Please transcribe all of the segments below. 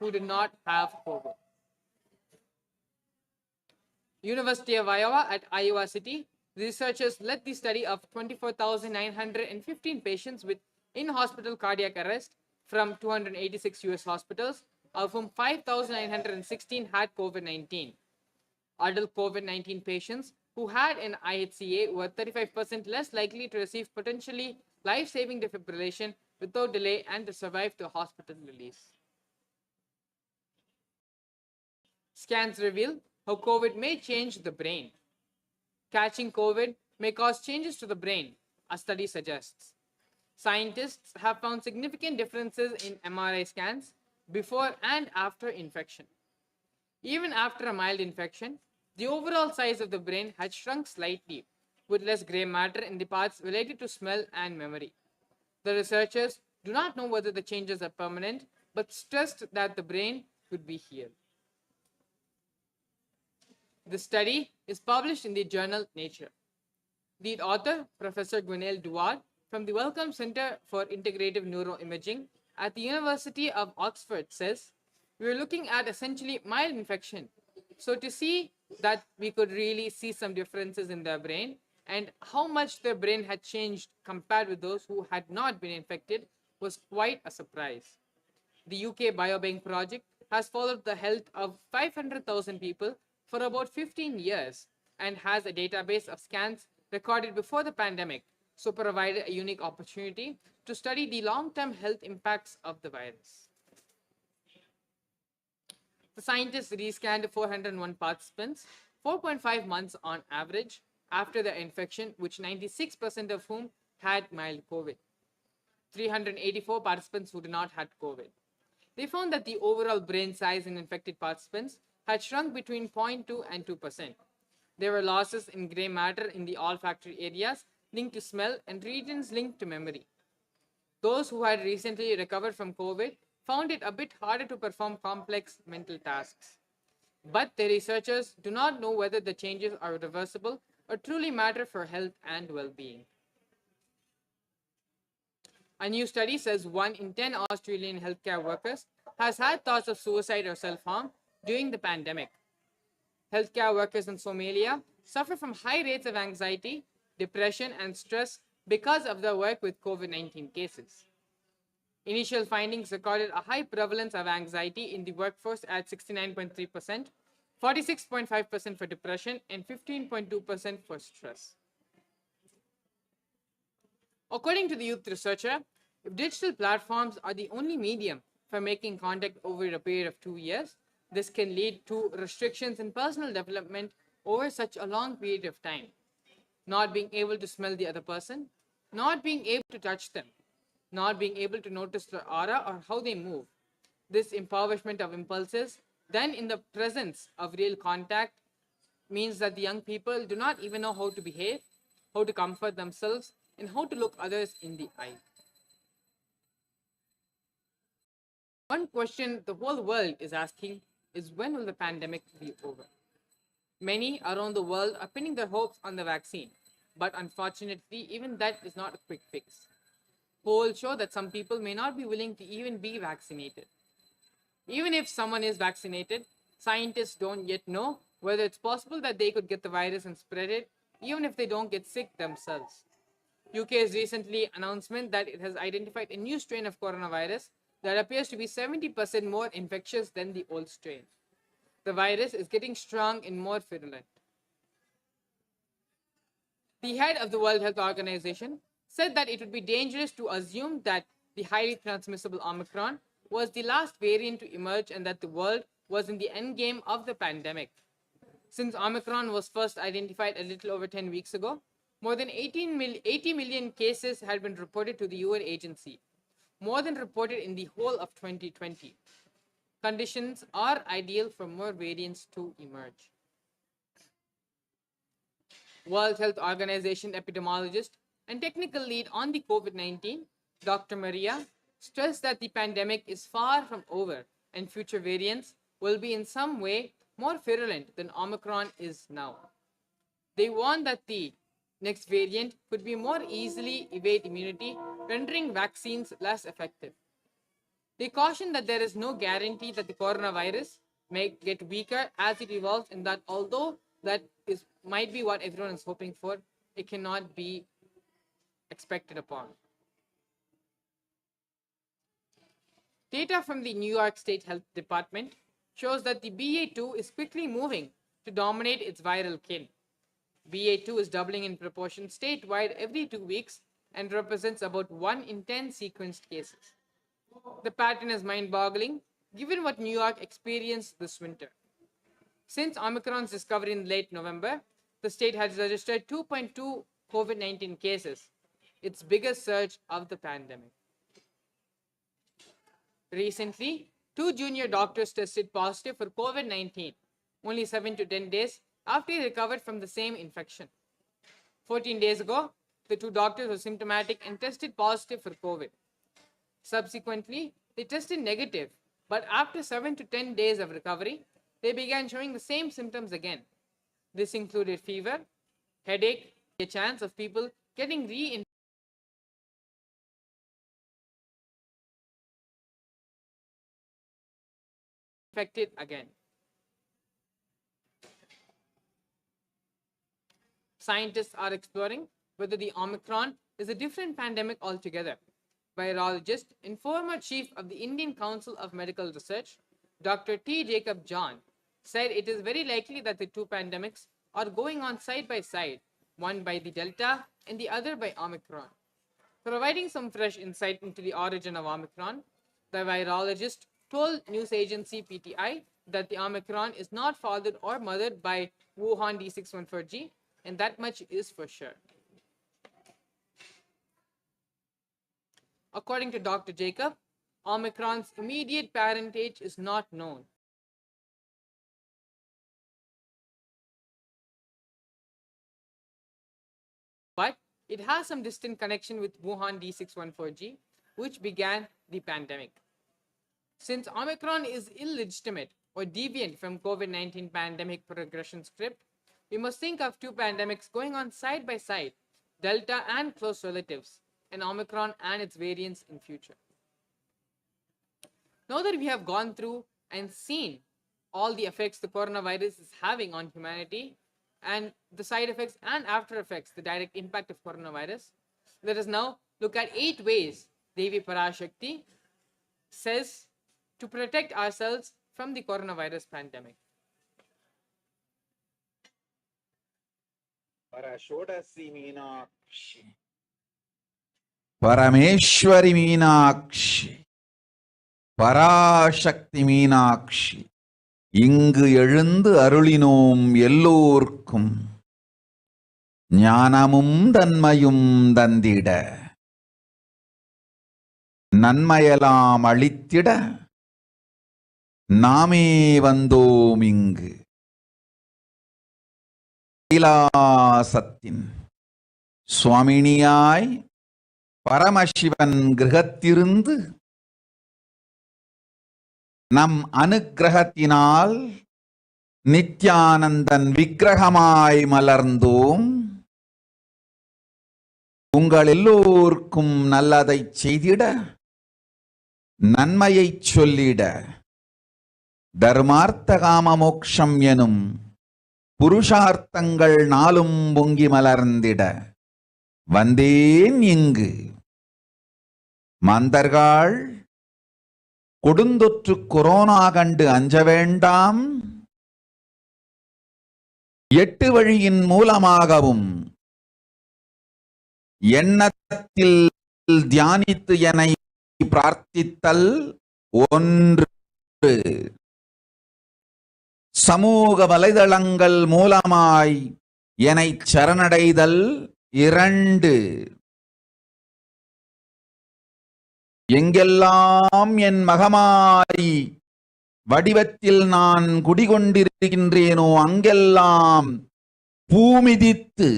who did not have COVID. University of Iowa at Iowa City, the researchers led the study of 24,915 patients with in-hospital cardiac arrest from 286 US hospitals, of whom 5,916 had COVID-19. Adult COVID-19 patients who had an IHCA were 35% less likely to receive potentially life-saving defibrillation without delay and to survive to hospital release. Scans reveal how COVID may change the brain. Catching COVID may cause changes to the brain, a study suggests. Scientists have found significant differences in MRI scans before and after infection. Even after a mild infection, the overall size of the brain had shrunk slightly, with less gray matter in the parts related to smell and memory. The researchers do not know whether the changes are permanent, but stressed that the brain could be healed. The study is published in the journal Nature. Lead author, Professor Gwenaëlle Duard from the Wellcome Center for Integrative Neuroimaging at the University of Oxford says, "We are looking at essentially mild infection. So to see that we could really see some differences in their brain and how much their brain had changed compared with those who had not been infected was quite a surprise." The UK Biobank project has followed the health of 500,000 people for about 15 years and has a database of scans recorded before the pandemic, so provided a unique opportunity to study the long-term health impacts of the virus. The scientists rescanned 401 participants, 4.5 months on average, after their infection, which 96% of whom had mild COVID. 384 participants who did not have COVID. They found that the overall brain size in infected participants had shrunk between 0.2 and 2%. There were losses in gray matter in the olfactory areas linked to smell and regions linked to memory. Those who had recently recovered from COVID found it a bit harder to perform complex mental tasks. But the researchers do not know whether the changes are reversible or truly matter for health and well-being. A new study says 1 in 10 Australian healthcare workers has had thoughts of suicide or self-harm during the pandemic. Healthcare workers in Somalia suffer from high rates of anxiety, depression, and stress because of their work with COVID-19 cases. Initial findings recorded a high prevalence of anxiety in the workforce at 69.3%, 46.5% for depression, and 15.2% for stress. According to the youth researcher, if digital platforms are the only medium for making contact over a period of 2 years, this can lead to restrictions in personal development over such a long period of time. Not being able to smell the other person, not being able to touch them, not being able to notice their aura or how they move. This impoverishment of impulses, then in the presence of real contact, means that the young people do not even know how to behave, how to comfort themselves, and how to look others in the eye. One question the whole world is asking is, when will the pandemic be over? Many around the world are pinning their hopes on the vaccine, but unfortunately, even that is not a quick fix. Polls show that some people may not be willing to even be vaccinated. Even if someone is vaccinated, scientists don't yet know whether it's possible that they could get the virus and spread it, even if they don't get sick themselves. UK's recently announcement that it has identified a new strain of coronavirus that appears to be 70% more infectious than the old strain. The virus is getting strong and more virulent. The head of the World Health Organization said that it would be dangerous to assume that the highly transmissible Omicron was the last variant to emerge and that the world was in the endgame of the pandemic. Since Omicron was first identified a little over 10 weeks ago, more than 80 million cases had been reported to the UN agency, more than reported in the whole of 2020. Conditions are ideal for more variants to emerge. World Health Organization epidemiologist and technical lead on the COVID-19, Dr. Maria, stressed that the pandemic is far from over and future variants will be in some way more virulent than Omicron is now. They warn that the next variant could be more easily evade immunity, rendering vaccines less effective. They caution that there is no guarantee that the coronavirus may get weaker as it evolves, and that although that might be what everyone is hoping for, it cannot be expected upon. Data from the New York State Health Department shows that the BA2 is quickly moving to dominate its viral kin. BA2 is doubling in proportion statewide every 2 weeks and represents about 1 in 10 sequenced cases. The pattern is mind-boggling given what New York experienced this winter. Since Omicron's discovery in late November, the state has registered 2.2 COVID-19 cases, its biggest surge of the pandemic. Recently, 2 junior doctors tested positive for COVID-19, only 7 to 10 days after they recovered from the same infection. 14 days ago, the 2 doctors were symptomatic and tested positive for COVID. Subsequently, they tested negative, but after 7 to 10 days of recovery, they began showing the same symptoms again. This included fever, headache, a chance of people getting reinfected again. Scientists are exploring whether the Omicron is a different pandemic altogether. Virologist and former chief of the Indian Council of Medical Research, Dr. T. Jacob John, said it is very likely that the 2 pandemics are going on side by side, one by the Delta and the other by Omicron. Providing some fresh insight into the origin of Omicron, the virologist told news agency PTI that the Omicron is not fathered or mothered by Wuhan D614G, and that much is for sure. According to Dr. Jacob, Omicron's immediate parentage is not known. But it has some distant connection with Wuhan D614G, which began the pandemic. Since Omicron is illegitimate or deviant from COVID-19 pandemic progression script, we must think of 2 pandemics going on side by side, Delta and close relatives, and Omicron and its variants in future. Now that we have gone through and seen all the effects the coronavirus is having on humanity and the side effects and after effects, the direct impact of coronavirus, let us now look at 8 ways Devi Parashakti says to protect ourselves from the coronavirus pandemic. Parameshwari Meenakshi, Parashakti Meenakshi, இங்கு எழுந்து அருளினோம் எல்லோர்க்கும் ஞானமும் தன்மையும் தந்திட நன்மையெல்லாம் அளித்திட நாமே வந்தோம் இங்கு கைலாசத்தின் சுவாமினியாய் பரமசிவன் கிரகத்திருந்து நம் அனுக்கிரகத்தினால் நித்யானந்தன் விக்கிரகமாய் மலர்ந்தோம். உங்கள் எல்லோருக்கும் நல்லதை செய்திட நன்மையை சொல்லிட தர்மார்த்த காம மோக்ஷம் எனும் புருஷார்த்தங்கள் நாளும் பொங்கி மலர்ந்திட வந்தேன் இங்கு. மாந்தர்கள் கொடுந்தொற்று கொரோனா கண்டு அஞ்ச வேண்டாம். 8 வழியின் மூலமாகவும் எண்ணத்தில் தியானித்து என்னை பிரார்த்தித்தல் 1, சமூக வலைதளங்கள் மூலமாய் என்னை சரணடைதல் 2, எங்கெல்லாம் என் மகமாரி வடிவத்தில் நான் குடிகொண்டிருக்கின்றேனோ அங்கெல்லாம் பூமிதித்து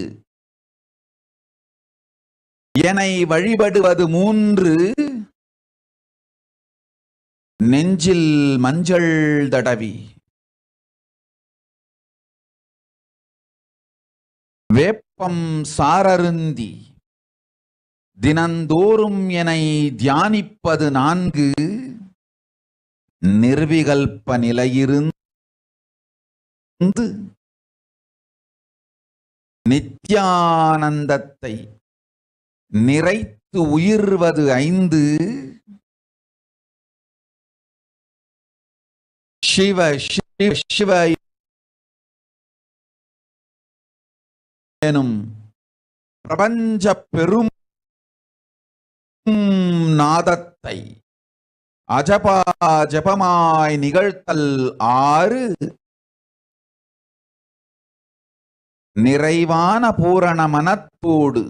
என்னை வழிபடுவது 3, நெஞ்சில் மஞ்சள் தடவி வேப்பம் சாரருந்தி தினந்தோறும் என்னை தியானிப்பது 4, நிர்விகல்ப நிலையிருந்து நித்யானந்தத்தை நிறைத்து உயிர்வது 5 சிவ சிவ சிவ எனும் பிரபஞ்ச பெரும் நாதத்தை அஜபா ஜபமாய் நிகழ்த்தல் 6 நிறைவான பூரண மனத்தோடு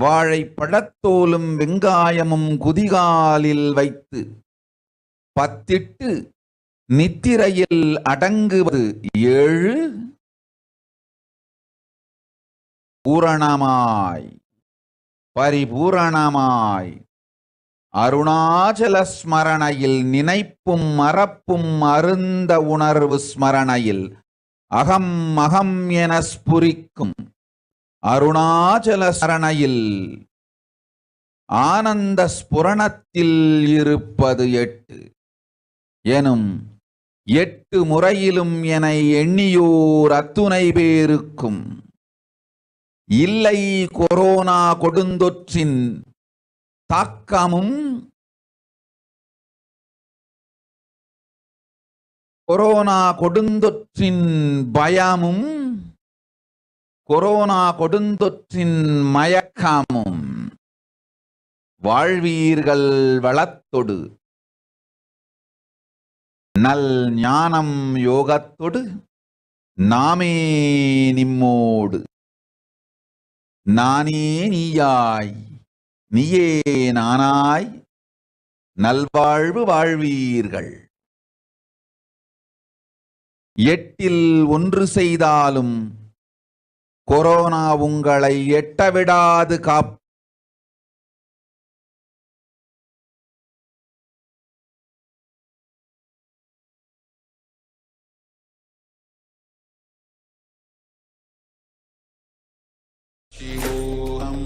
வாழைப்பழத்தோலும் வெங்காயமும் குதிகாலில் வைத்து பத்திட்டு நித்திரையில் அடங்குவது 7 பூரணமாய் பரிபூரணமாய் அருணாச்சல ஸ்மரணையில் நினைப்பும் மறப்பும் அருந்த உணர்வு ஸ்மரணையில் அகம் அகம் என ஸ்புரிக்கும் அருணாச்சல சரணையில் ஆனந்த ஸ்புரணத்தில் இருப்பது 8 எனும் 8 முறையிலும் என எண்ணியோர் அத்துணை பேருக்கும் இல்லை கொரோனா கொடுந்தொற்றின் தாக்கமும் கொரோனா கொடுந்தொற்றின் பயமும் கொரோனா கொடுந்தொற்றின் மயக்கமும் வாழ்வீர்கள் வளத்தொடு நல் ஞானம் யோகத்தொடு நாமே நிம்மோடு நானே நீயாய் நீயே நானாய் நல்வாழ்வு வாழ்வீர்கள் 8 1 செய்தாலும் கொரோனா உங்களை எட்டவிடாது காப் சிவோகம்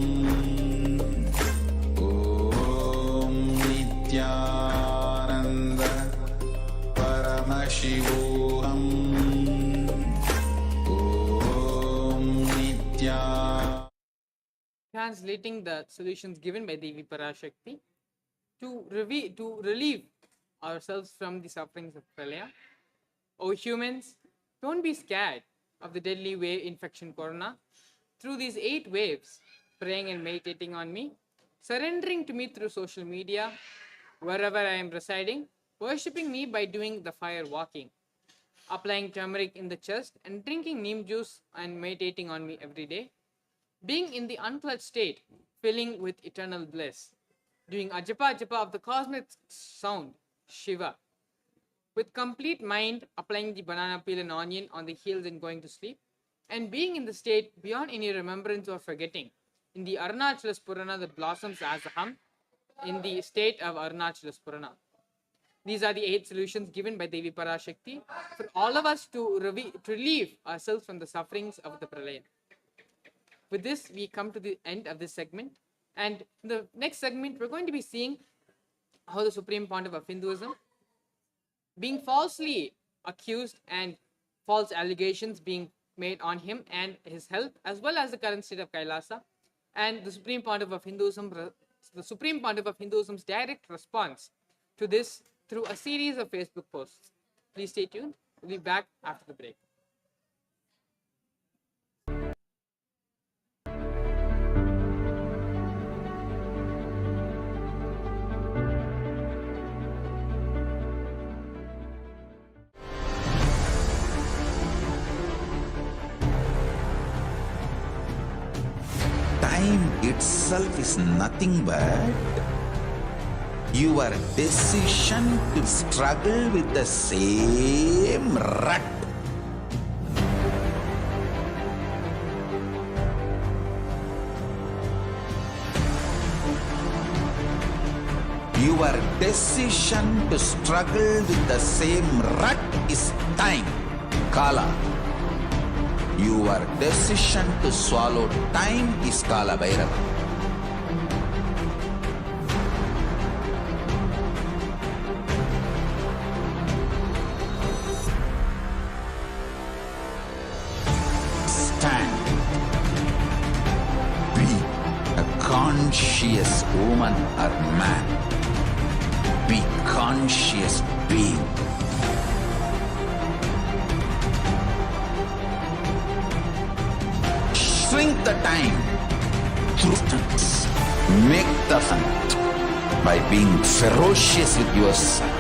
ஓம் நித்யானந்த பரமசிவோகம் ஓம் Nithya. Translating the solutions given by Devi Parashakti to relieve ourselves from the sufferings of Pralaya. O humans, don't be scared of the deadly wave infection corona. Through these 8 waves, praying and meditating on me, surrendering to me through social media, wherever I am residing, worshipping me by doing the fire walking, applying turmeric in the chest and drinking neem juice and meditating on me every day, being in the unclutched state, filling with eternal bliss, doing ajapa japa of the cosmic sound, Shiva, with complete mind, applying the banana peel and onion on the heels and going to sleep, and being in the state beyond any remembrance or forgetting, in the Arunachala Purana that blossoms as a hum, in the state of Arunachala Purana. These are the 8 solutions given by Devi Parashakti for all of us to relieve ourselves from the sufferings of the Pralaya. With this, we come to the end of this segment, and in the next segment, we're going to be seeing how the Supreme Pontiff of Hinduism, being falsely accused and false allegations being made on him and his health, as well as the current state of Kailasa, and the Supreme Pontiff of Hinduism's direct response to this through a series of Facebook posts. Please stay tuned. We'll be back after the break. Time itself is nothing but your decision to struggle with the same rut. Your decision to struggle with the same rut is time, Kala. Your decision to swallow time is Kala Bhairava. conscious woman or man. Be conscious being. Shrink the time through distance. Make the fun by being ferocious with yourself.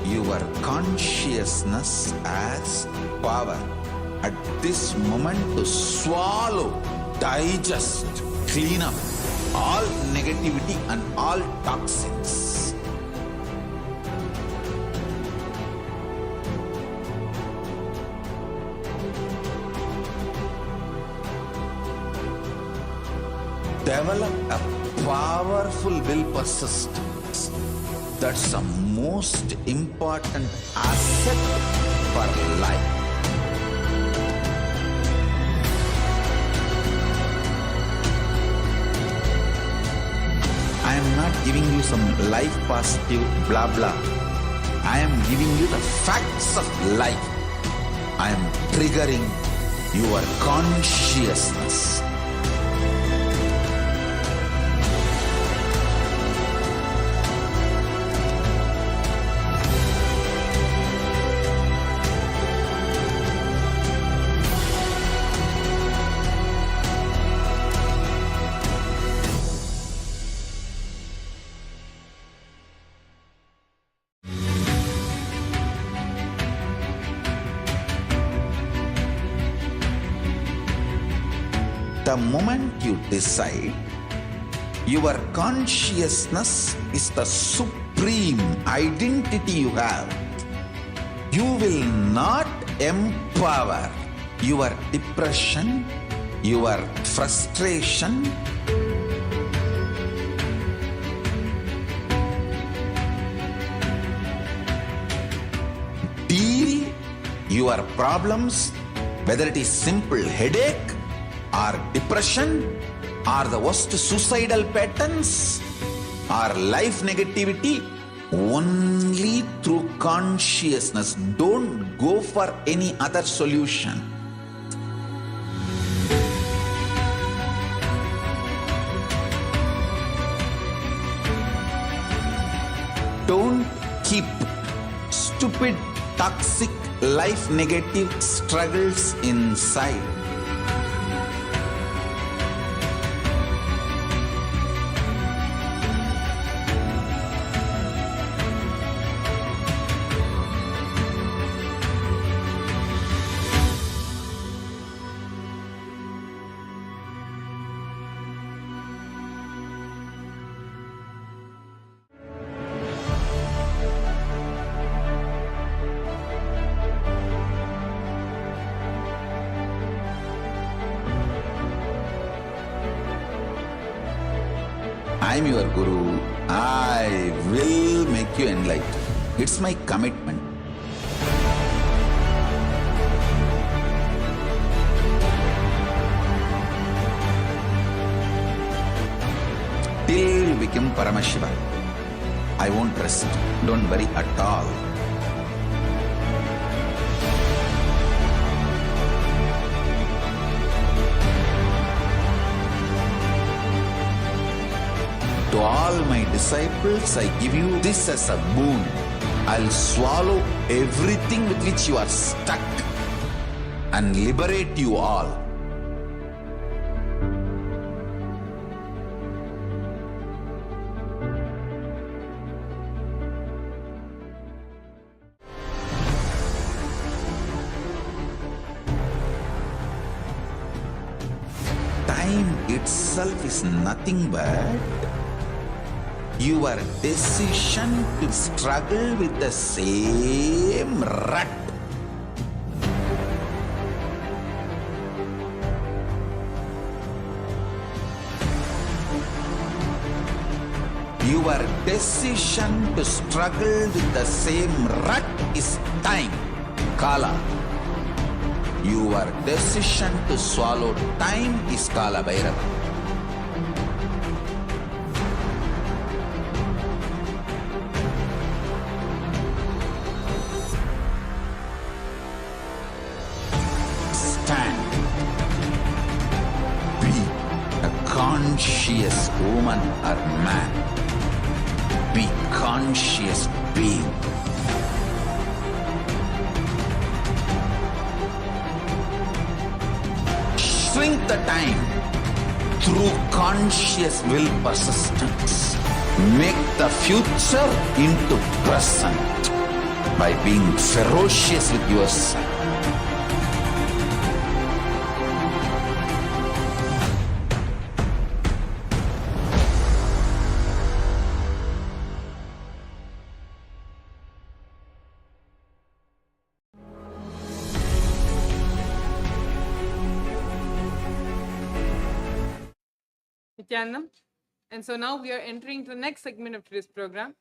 Your consciousness as power at this moment to swallow, digest, clean up all negativity and all toxins. Develop a powerful will persistence. That's the most important asset for life. I am not giving you some life positive blah blah. I am giving you the facts of life. I am triggering your consciousness. The moment you decide, your consciousness is the supreme identity you have. You will not empower your depression, your frustration, deal your problems, whether it is simple headache or depression or the worst suicidal patterns or life negativity, only through consciousness. Don't go for any other solution. Don't keep stupid, toxic, life negative struggles inside. I am your Guru. I will make you enlightened. It's my commitment. Till you become Paramashiva, I won't rest. Don't worry at all. To all my disciples, I give you this as a boon. I'll swallow everything with which you are stuck and liberate you all. Time itself is nothing but your decision to struggle with the same rut. Your decision to struggle with the same rut is time, Kala. Your decision to swallow time is Kala Bhairava. Stand. Be a conscious woman or man. Be conscious being. Shrink the time through conscious will persistence. Make the future into present by being ferocious with yourself. Nithyanandam. And so now we are entering to the next segment of today's program,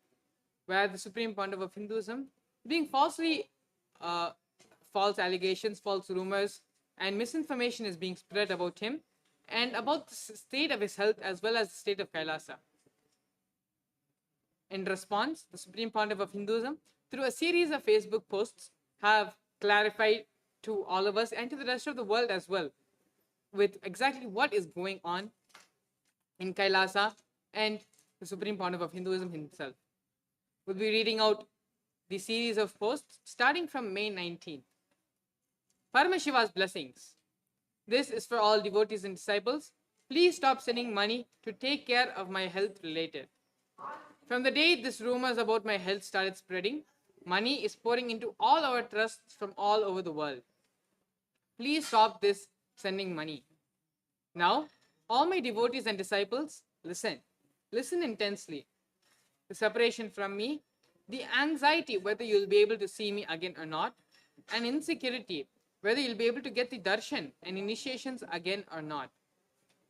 where the Supreme Pontiff of Hinduism, being false allegations, false rumors, and misinformation is being spread about him and about the state of his health as well as the state of Kailasa. In response, the Supreme Pontiff of Hinduism, through a series of Facebook posts, have clarified to all of us and to the rest of the world as well with exactly what is going on in Kailasa and the Supreme Pontiff of Hinduism himself. We'll be reading out the series of posts starting from May 19th. Paramashiva's blessings. This is for all devotees and disciples. Please stop sending money to take care of my health related. From the day these rumors about my health started spreading, money is pouring into all our trusts from all over the world. Please stop this sending money. Now, all my devotees and disciples, listen. Listen intensely. The separation from me, the anxiety whether you'll be able to see me again or not, and insecurity whether you'll be able to get the darshan and initiations again or not.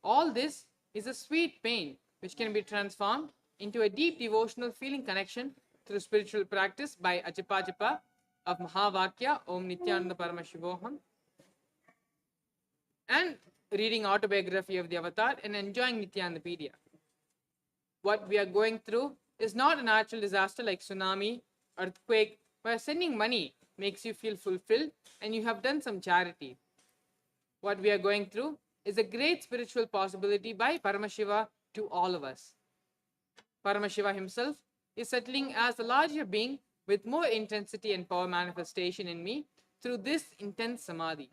All this is a sweet pain which can be transformed into a deep devotional feeling connection through spiritual practice by Ajapa Japa of Mahavakya, Om Nithyananda Paramashivoham, and reading autobiography of the avatar and enjoying Nithyanandapedia. What we are going through is not a natural disaster like tsunami, earthquake, where sending money makes you feel fulfilled and you have done some charity. What we are going through is a great spiritual possibility by Paramashiva to all of us. Paramashiva himself is settling as a larger being with more intensity and power manifestation in me through this intense samadhi.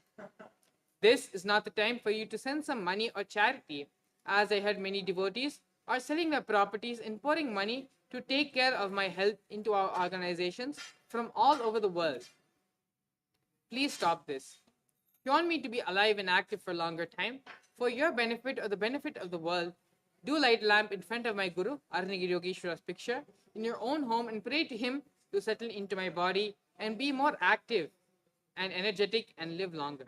This is not the time for you to send some money or charity, as I heard many devotees are selling their properties and pouring money to take care of my health into our organizations from all over the world. Please stop this. If you want me to be alive and active for a longer time, for your benefit or the benefit of the world, do light a lamp in front of my Guru, Arunagiri Yogeshwara's picture, in your own home and pray to him to settle into my body and be more active and energetic and live longer.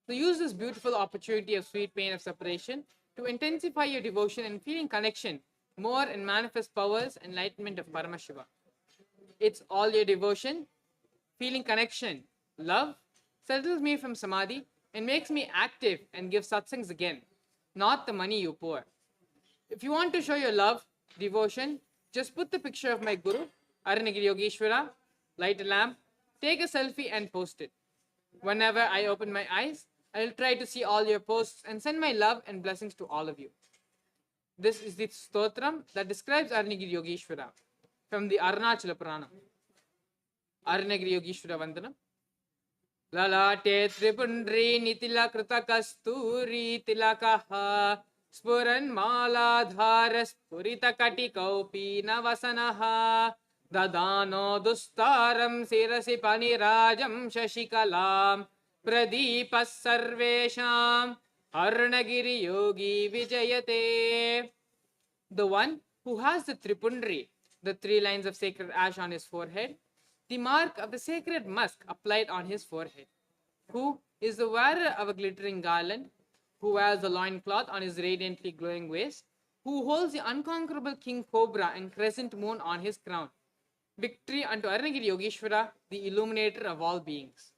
So use this beautiful opportunity of sweet pain of separation to intensify your devotion and feeling connection more and manifest powers and enlightenment of Paramashiva. It's all your devotion, feeling connection, love, settles me from samadhi and makes me active and gives satsangs again, not the money you pour. If you want to show your love, devotion, just put the picture of my Guru, Arunagiri Yogeshwara, light a lamp, take a selfie and post it. Whenever I open my eyes, I will try to see all your posts and send my love and blessings to all of you. This is the stotram that describes Arunagiri Yogeshwara from the Arunachala Purana. Arunagiri Yogeshwara Vandanam. Lalate Tripundri Nitila Krita Kasturi Tilakaha Spuran Maladhara Spurita Kati Kaupi Navasanaha Dadano Dustaram Sirasi Panirajam Shashikalam Pradipas Sarvesham Arunagiri Yogi Vijayate. The one who has the Tripundri, the 3 lines of sacred ash on his forehead, the mark of the sacred musk applied on his forehead, who is the wearer of a glittering garland, who wears the loincloth on his radiantly glowing waist, who holds the unconquerable king cobra and crescent moon on his crown. Victory unto Arunagiri Yogeshwara, the illuminator of all beings.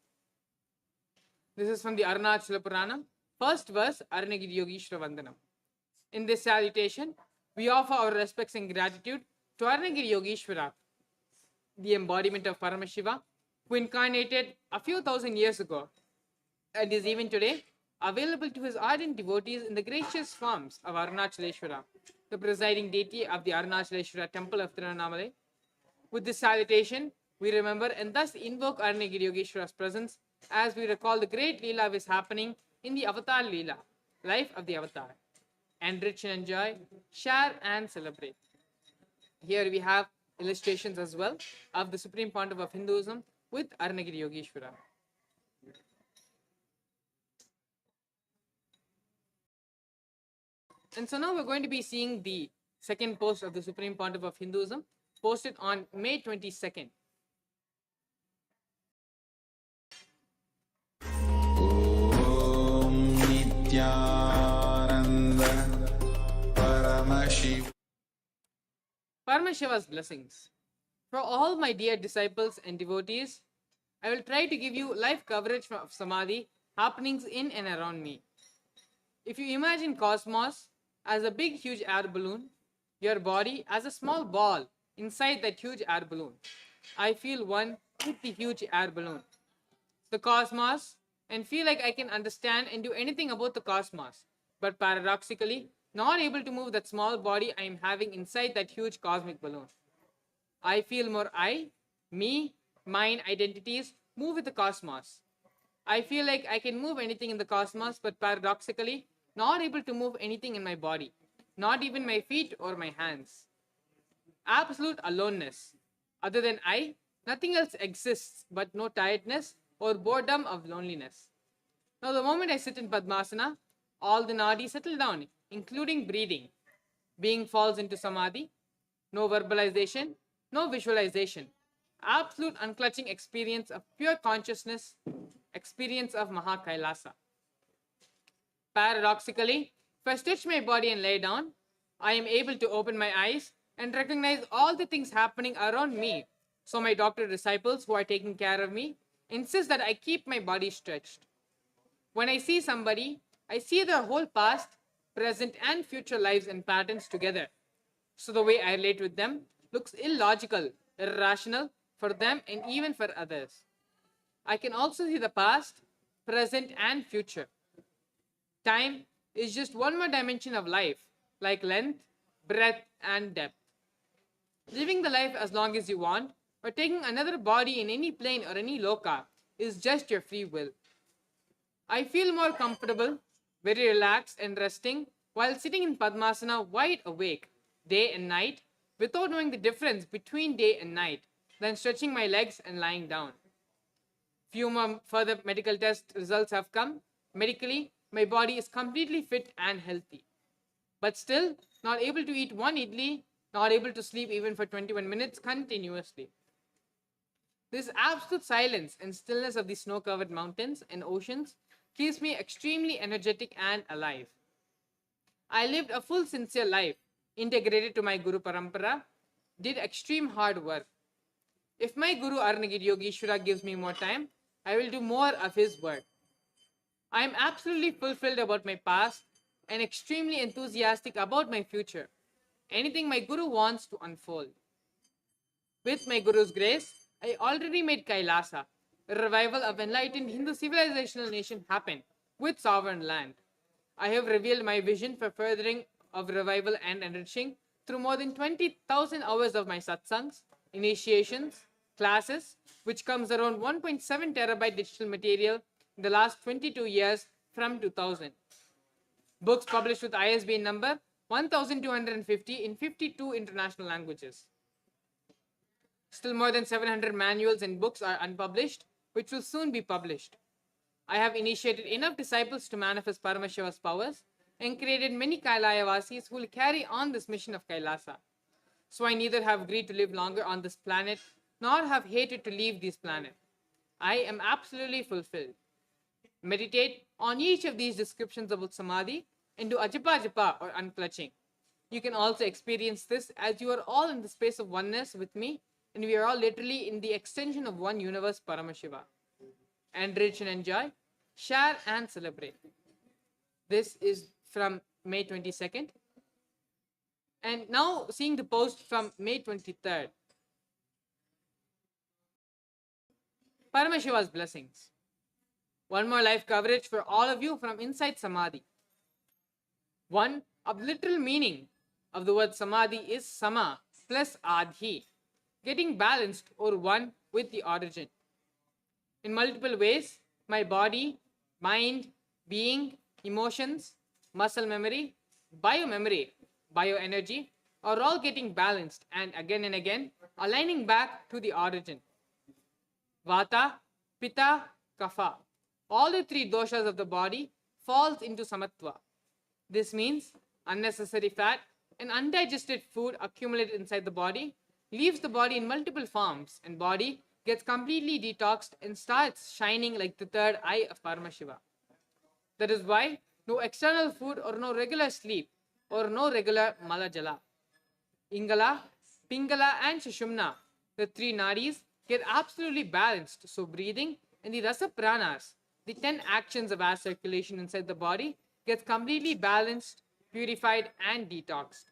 This is from the Arunachala Purana, first verse, Arunagiri Yogeshwara Vandanam. In this salutation, we offer our respects and gratitude to Arunagiri Yogeshwara, the embodiment of Paramashiva, who incarnated a few thousand years ago and is even today available to his ardent devotees in the gracious forms of Arunachaleshwara, the presiding deity of the Arunachaleshwara temple of Tiruvannamalai. With this salutation, we remember and thus invoke Arunagiri Yogeshwara's presence as we recall the great Leela which is happening in the Avatar Leela, life of the Avatar. Enrich and enjoy, share and celebrate. Here we have illustrations as well of the Supreme Pontiff of Hinduism with Arunagiri Yogeshwara. And so now we're going to be seeing the second post of the Supreme Pontiff of Hinduism, posted on May 22nd. Om Nithyananda Paramashivam. Paramashiva's blessings. For all my dear disciples and devotees, I will try to give you live coverage of Samadhi happenings in and around me. If you imagine cosmos as a big huge air balloon, your body as a small ball inside that huge air balloon, I feel one with the huge air balloon, the cosmos, and feel like I can understand and do anything about the cosmos, but paradoxically not able to move that small body I am having inside that huge cosmic balloon. I feel more I, me, mine identities move with the cosmos. I feel like I can move anything in the cosmos, but paradoxically not able to move anything in my body, not even my feet or my hands. Absolute aloneness. Other than I, nothing else exists but no tiredness or boredom of loneliness. Now, the moment I sit in Padmasana, all the nadis settle down, including breathing. Being falls into samadhi, no verbalization, no visualization. Absolute unclutching experience of pure consciousness, experience of Mahakailasa. Paradoxically, if I stretch my body and lay down, I am able to open my eyes and recognize all the things happening around me. So my doctor disciples who are taking care of me insist that I keep my body stretched. When I see somebody, I see their whole past, present and future lives and patterns together. So the way I relate with them looks illogical, irrational for them and even for others. I can also see the past, present and future. Time is just one more dimension of life, like length, breadth and depth. Living the life as long as you want, or taking another body in any plane or any loka, is just your free will. I feel more comfortable, very relaxed and resting while sitting in Padmasana wide awake, day and night, without knowing the difference between day and night, than stretching my legs and lying down. Few more further medical test results have come. Medically, my body is completely fit and healthy. But still, not able to eat one idli, not able to sleep even for 21 minutes continuously. This absolute silence and stillness of the snow-covered mountains and oceans keeps me extremely energetic and alive. I lived a full sincere life, integrated to my Guru Parampara, did extreme hard work. If my Guru Arunagiri Yogeshwara gives me more time, I will do more of his work. I am absolutely fulfilled about my past and extremely enthusiastic about my future. Anything my Guru wants to unfold. With my Guru's grace, I already made Kailasa, a revival of enlightened Hindu civilizational nation happen with sovereign land. I have revealed my vision for furthering of revival and enriching through more than 20,000 hours of my satsangs, initiations, classes, which comes around 1.7 terabyte digital material in the last 22 years from 2000. Books published with ISBN number 1250 in 52 international languages. Still more than 700 manuals and books are unpublished, which will soon be published. I have initiated enough disciples to manifest Paramashiva's powers and created many Kailayavasis who will carry on this mission of Kailasa. So I neither have greed to live longer on this planet, nor have hated to leave this planet. I am absolutely fulfilled. Meditate on each of these descriptions about Samadhi and do Ajapa Japa or unclutching. You can also experience this as you are all in the space of oneness with me, and we are all literally in the extension of one universe, Paramashiva. Enrich and enjoy, share and celebrate. This is from May 22nd. And now seeing the post from May 23rd. Paramashiva's blessings. One more live coverage for all of you from inside Samadhi. One, a literal meaning of the word Samadhi is Sama plus Adhi, getting balanced or one with the origin. In multiple ways, my body, mind, being, emotions, muscle memory, biomemory, bioenergy are all getting balanced and again aligning back to the origin. Vata, Pitta, Kapha. All the three doshas of the body falls into Samatva. This means unnecessary fat and undigested food accumulated inside the body leaves the body in multiple forms and body gets completely detoxed and starts shining like the third eye of Paramashiva. That is why no external food or no regular sleep or no regular Malajala. Ingala, Pingala and Sushumna, the three nadis, get absolutely balanced. So breathing and the rasa pranas, the 10 actions of air circulation inside the body, gets completely balanced, purified and detoxed.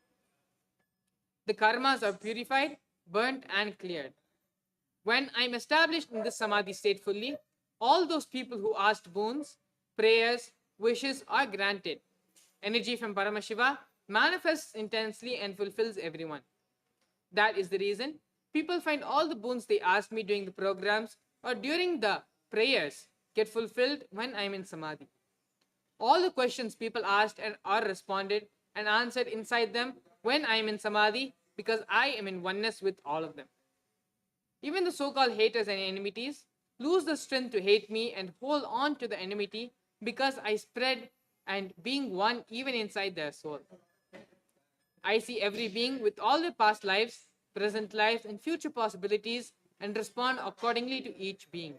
The karmas are purified, burnt and cleared. When I am established in this Samadhi state fully, all those people who asked boons, prayers, wishes are granted. Energy from Paramashiva manifests intensely and fulfills everyone. That is the reason people find all the boons they asked me during the programs or during the prayers get fulfilled when I am in Samadhi. All the questions people asked and are responded and answered inside them when I am in Samadhi because I am in oneness with all of them. Even the so-called haters and enmities lose the strength to hate me and hold on to the enmity because I spread and being one even inside their soul. I see every being with all their past lives, present lives and future possibilities and respond accordingly to each being.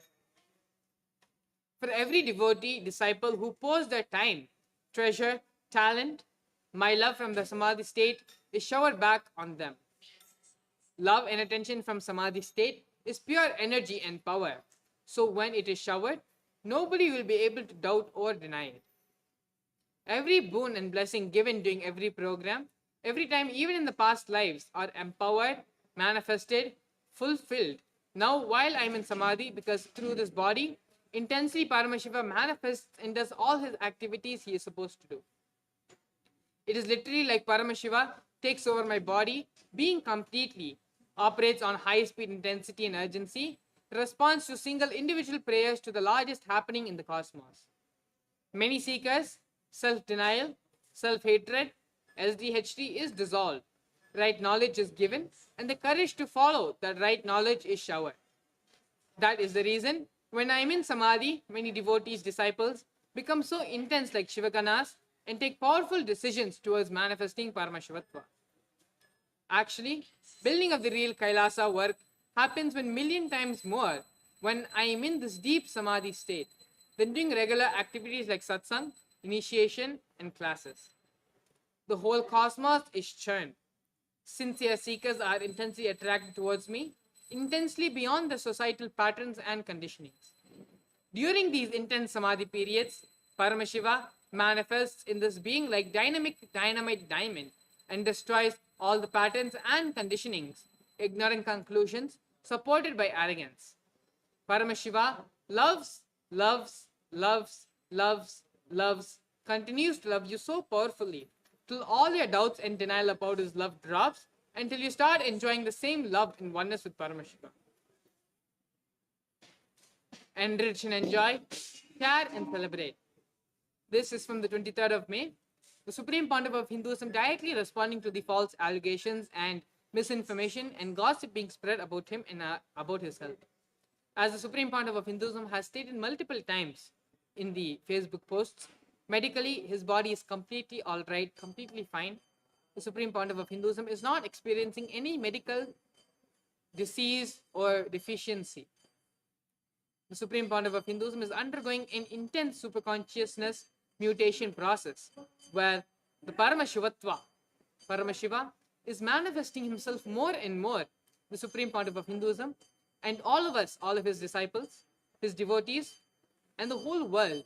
For every devotee, disciple who pours their time, treasure, talent, my love from the Samadhi state is showered back on them. Love and attention from Samadhi state is pure energy and power. So when it is showered, nobody will be able to doubt or deny it. Every boon and blessing given during every program, every time even in the past lives are empowered, manifested, fulfilled. Now while I am in Samadhi, because through this body, intensely Paramashiva manifests and does all his activities he is supposed to do. It is literally like Paramashiva takes over my body, being completely, operates on high speed intensity and urgency, responds to single individual prayers to the largest happening in the cosmos. Many seekers, self-denial, self-hatred, SDHD is dissolved. Right knowledge is given and the courage to follow that right knowledge is showered. That is the reason when I am in Samadhi, many devotees, disciples become so intense like Shivaganas and take powerful decisions towards manifesting Paramashivatva. Actually, building of the real Kailasa work happens when million times more when I am in this deep Samadhi state than doing regular activities like satsang, initiation and classes. The whole cosmos is churned. Sincere seekers are intensely attracted towards me, intensely beyond the societal patterns and conditionings. During these intense Samadhi periods, Paramashiva manifests in this being like dynamic dynamite diamond and destroys all the patterns and conditionings, ignorant conclusions supported by arrogance. Paramashiva loves, loves, loves, loves, loves, continues to love you so powerfully till all your doubts and denial about his love drops, until you start enjoying the same love in oneness with Paramashiva. Enrich and enjoy, share and celebrate. This is from the 23rd of May. The Supreme Pontiff of Hinduism directly responding to the false allegations and misinformation and gossip being spread about him and about his health. As the Supreme Pontiff of Hinduism has stated multiple times in the Facebook posts, medically his body is completely alright, completely fine. The Supreme Pontiff of Hinduism is not experiencing any medical disease or deficiency. The Supreme Pontiff of Hinduism is undergoing an intense superconsciousness mutation process where the Paramashiva, is manifesting himself more and more. The Supreme Pontiff of Hinduism and all of us, all of his disciples, his devotees, and the whole world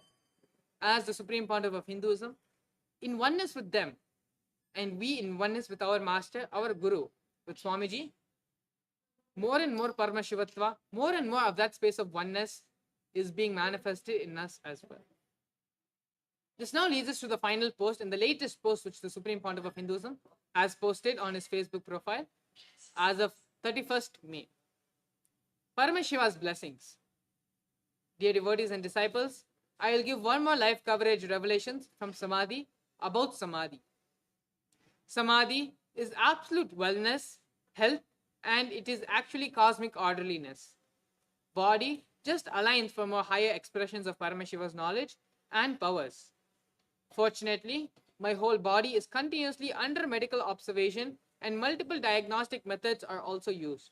as the Supreme Pontiff of Hinduism, in oneness with them, and we in oneness with our Master, our Guru, with Swamiji, more and more Paramashivatva, more and more of that space of oneness is being manifested in us as well. This now leads us to the final post and the latest post which the Supreme Pontiff of Hinduism has posted on his Facebook profile as of 31st May. Paramashiva's blessings. Dear devotees and disciples, I will give one more live coverage revelations from Samadhi about Samadhi. Samadhi is absolute wellness, health, and it is actually cosmic orderliness. Body just aligns for more higher expressions of Paramashiva's knowledge and powers. Fortunately, my whole body is continuously under medical observation and multiple diagnostic methods are also used.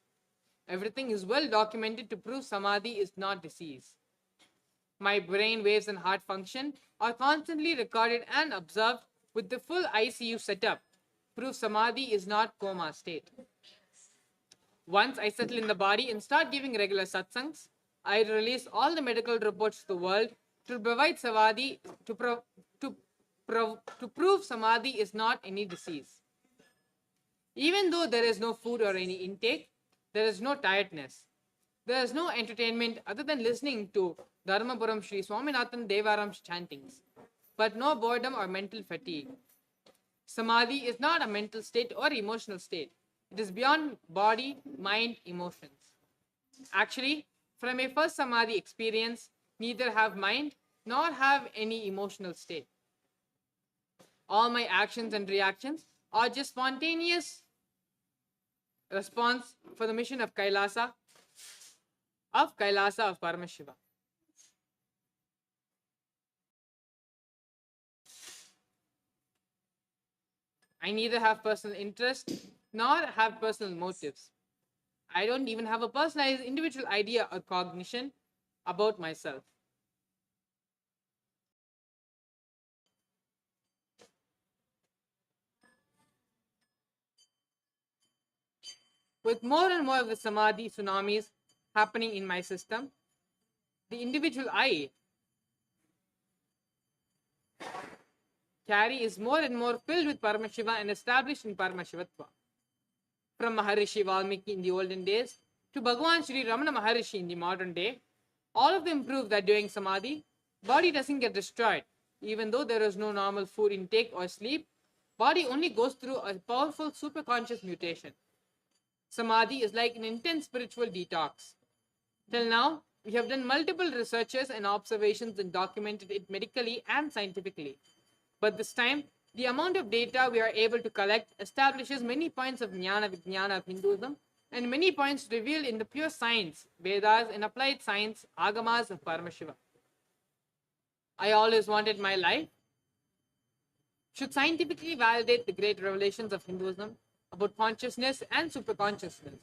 Everything is well documented to prove Samadhi is not disease. My brain waves and heart function are constantly recorded and observed with the full ICU setup. Prove Samadhi is not coma state. Once I settle in the body and start giving regular satsangs, I release all the medical reports to the world to provide Samadhi to prove Samadhi is not any disease. Even though there is no food or any intake, there is no tiredness. There is no entertainment other than listening to Dharmapuram Sri Swaminathan Devaram's chantings, but no boredom or mental fatigue. Samadhi is not a mental state or emotional state. It is beyond body, mind, emotions. Actually, from my first Samadhi experience, neither have mind nor have any emotional state. All my actions and reactions are just spontaneous response for the mission of Kailasa of Paramashiva. I neither have personal interest nor have personal motives. I don't even have a personalized individual idea or cognition about myself. With more and more of the Samadhi tsunamis happening in my system, the individual I carry is more and more filled with Paramashiva and established in Paramashivatva. From Maharishi Valmiki in the olden days to Bhagavan Sri Ramana Maharishi in the modern day, all of them prove that during Samadhi, body doesn't get destroyed. Even though there is no normal food intake or sleep, body only goes through a powerful superconscious mutation. Samadhi is like an intense spiritual detox. Till now, we have done multiple researches and observations and documented it medically and scientifically. But this time, the amount of data we are able to collect establishes many points of Jnana Vijnana of Hinduism and many points revealed in the pure science, Vedas, and applied science, Agamas of Paramashiva. I always wanted my life should scientifically validate the great revelations of Hinduism about consciousness and superconsciousness.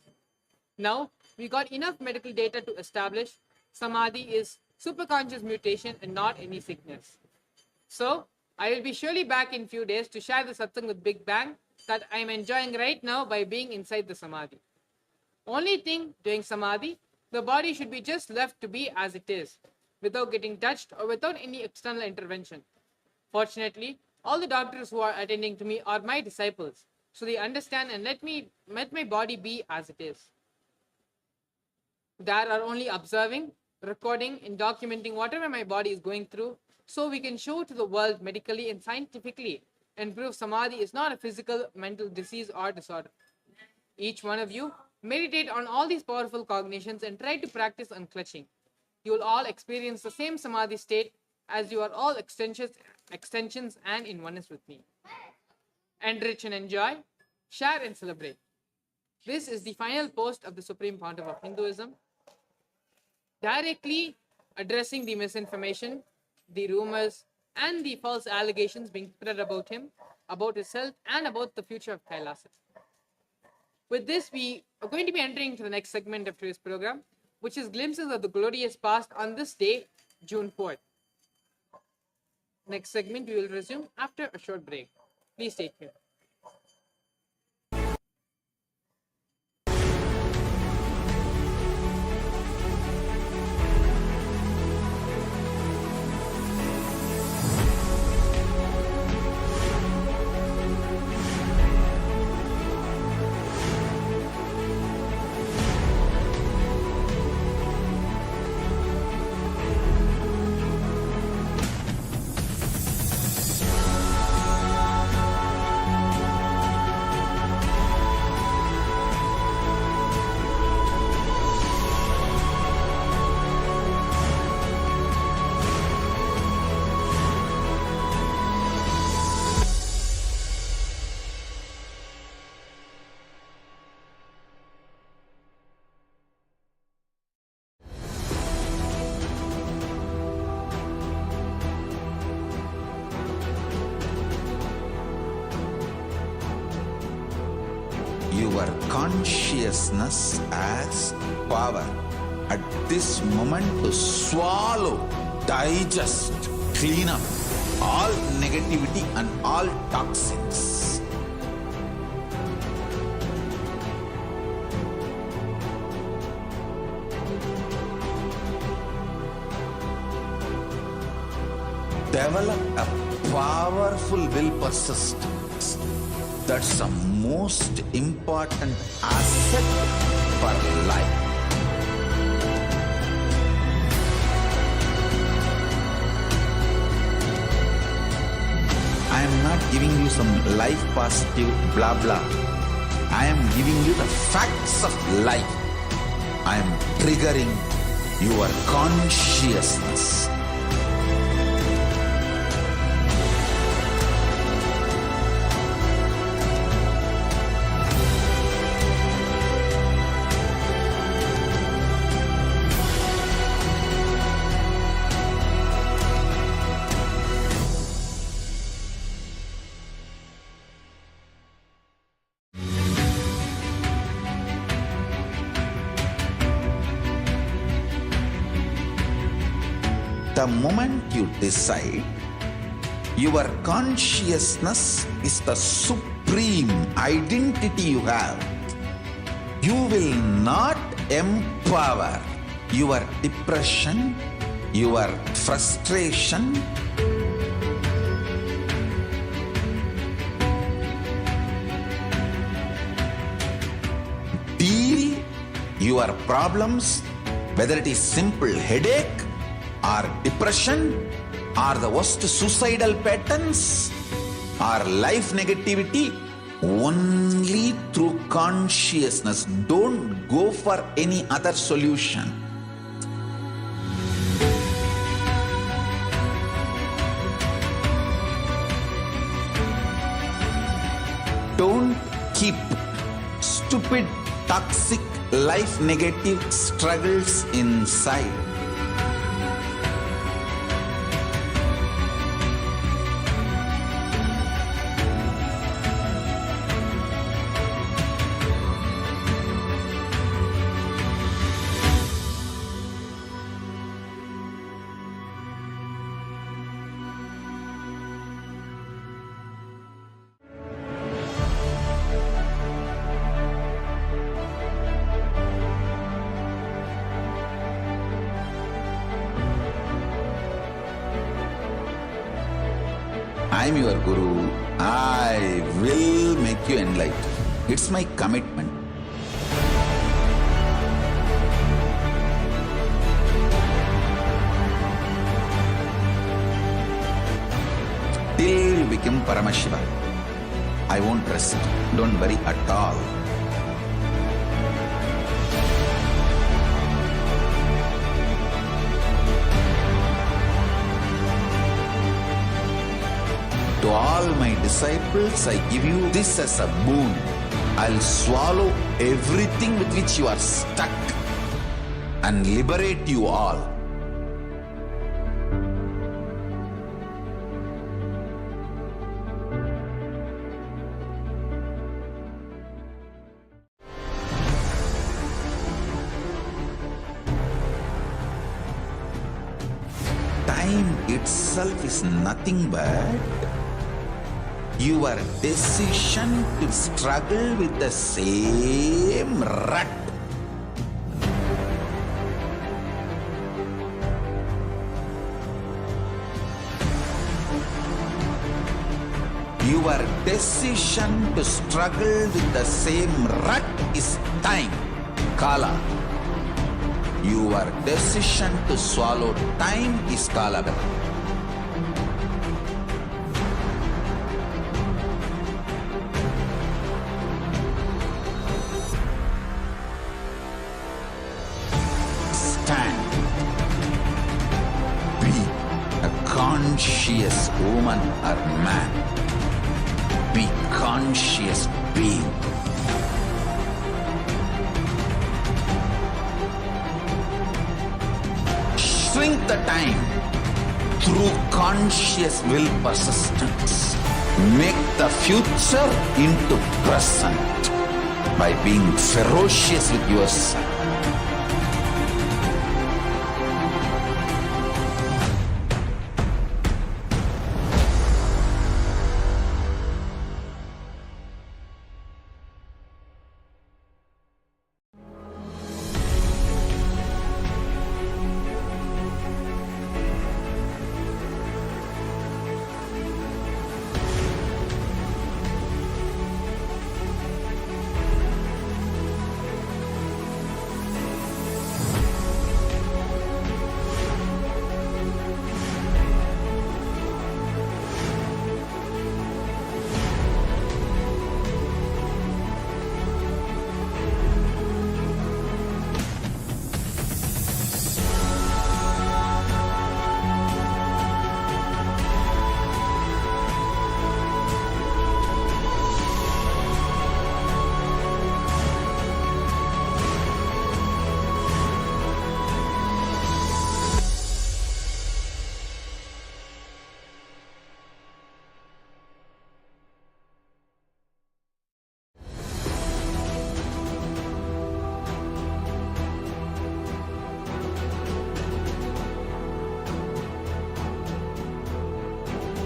Now, we got enough medical data to establish Samadhi is superconscious mutation and not any sickness. So, I will be surely back in few days to share the satsang with Big Bang that I am enjoying right now by being inside the Samadhi. Only thing during Samadhi, the body should be just left to be as it is, without getting touched or without any external intervention. Fortunately, all the doctors who are attending to me are my disciples, so they understand and let my body be as it is. They are only observing, recording, and documenting whatever my body is going through, so we can show to the world medically and scientifically and prove samadhi is not a physical, mental disease or disorder. Each one of you meditate on all these powerful cognitions and try to practice unclutching. You will all experience the same samadhi state as you are all extensions and in oneness with me. Enrich and enjoy, share and celebrate. This is the final post of the Supreme Pontiff of Hinduism, directly addressing the misinformation, the rumors, and the false allegations being spread about him, about his health, and about the future of Kailasa. With this, we are going to be entering into the next segment of today's program, which is glimpses of the glorious past on this day, June 4th. Next segment we will resume after a short break. Please stay tuned. Your consciousness as power at this moment to swallow, digest, clean up all negativity and all toxins. Develop a powerful will persistence. That's the most important asset for life. I am not giving you some life positive blah blah. I am giving you the facts of life. I am triggering your consciousness. The moment you decide, your consciousness is the supreme identity you have. You will not empower your depression, your frustration, deal your problems, whether it is simple headache or depression or the worst suicidal patterns or life negativity, only through consciousness. Don't go for any other solution. Don't keep stupid, toxic, life negative struggles inside. I am your Guru. I will make you enlightened. It's my commitment. Till we him Paramashiva. I won't rest. Don't worry at all. To all my disciples, I give you this as a boon. I'll swallow everything with which you are stuck and liberate you all. Time itself is nothing but your decision to struggle with the same rut. Your decision to struggle with the same rut is time, Kala. Your decision to swallow time is Kalaga. Stand. Be a conscious woman or man. Be conscious being. Shrink the time through conscious will persistence. Make the future into present by being ferocious with yourself.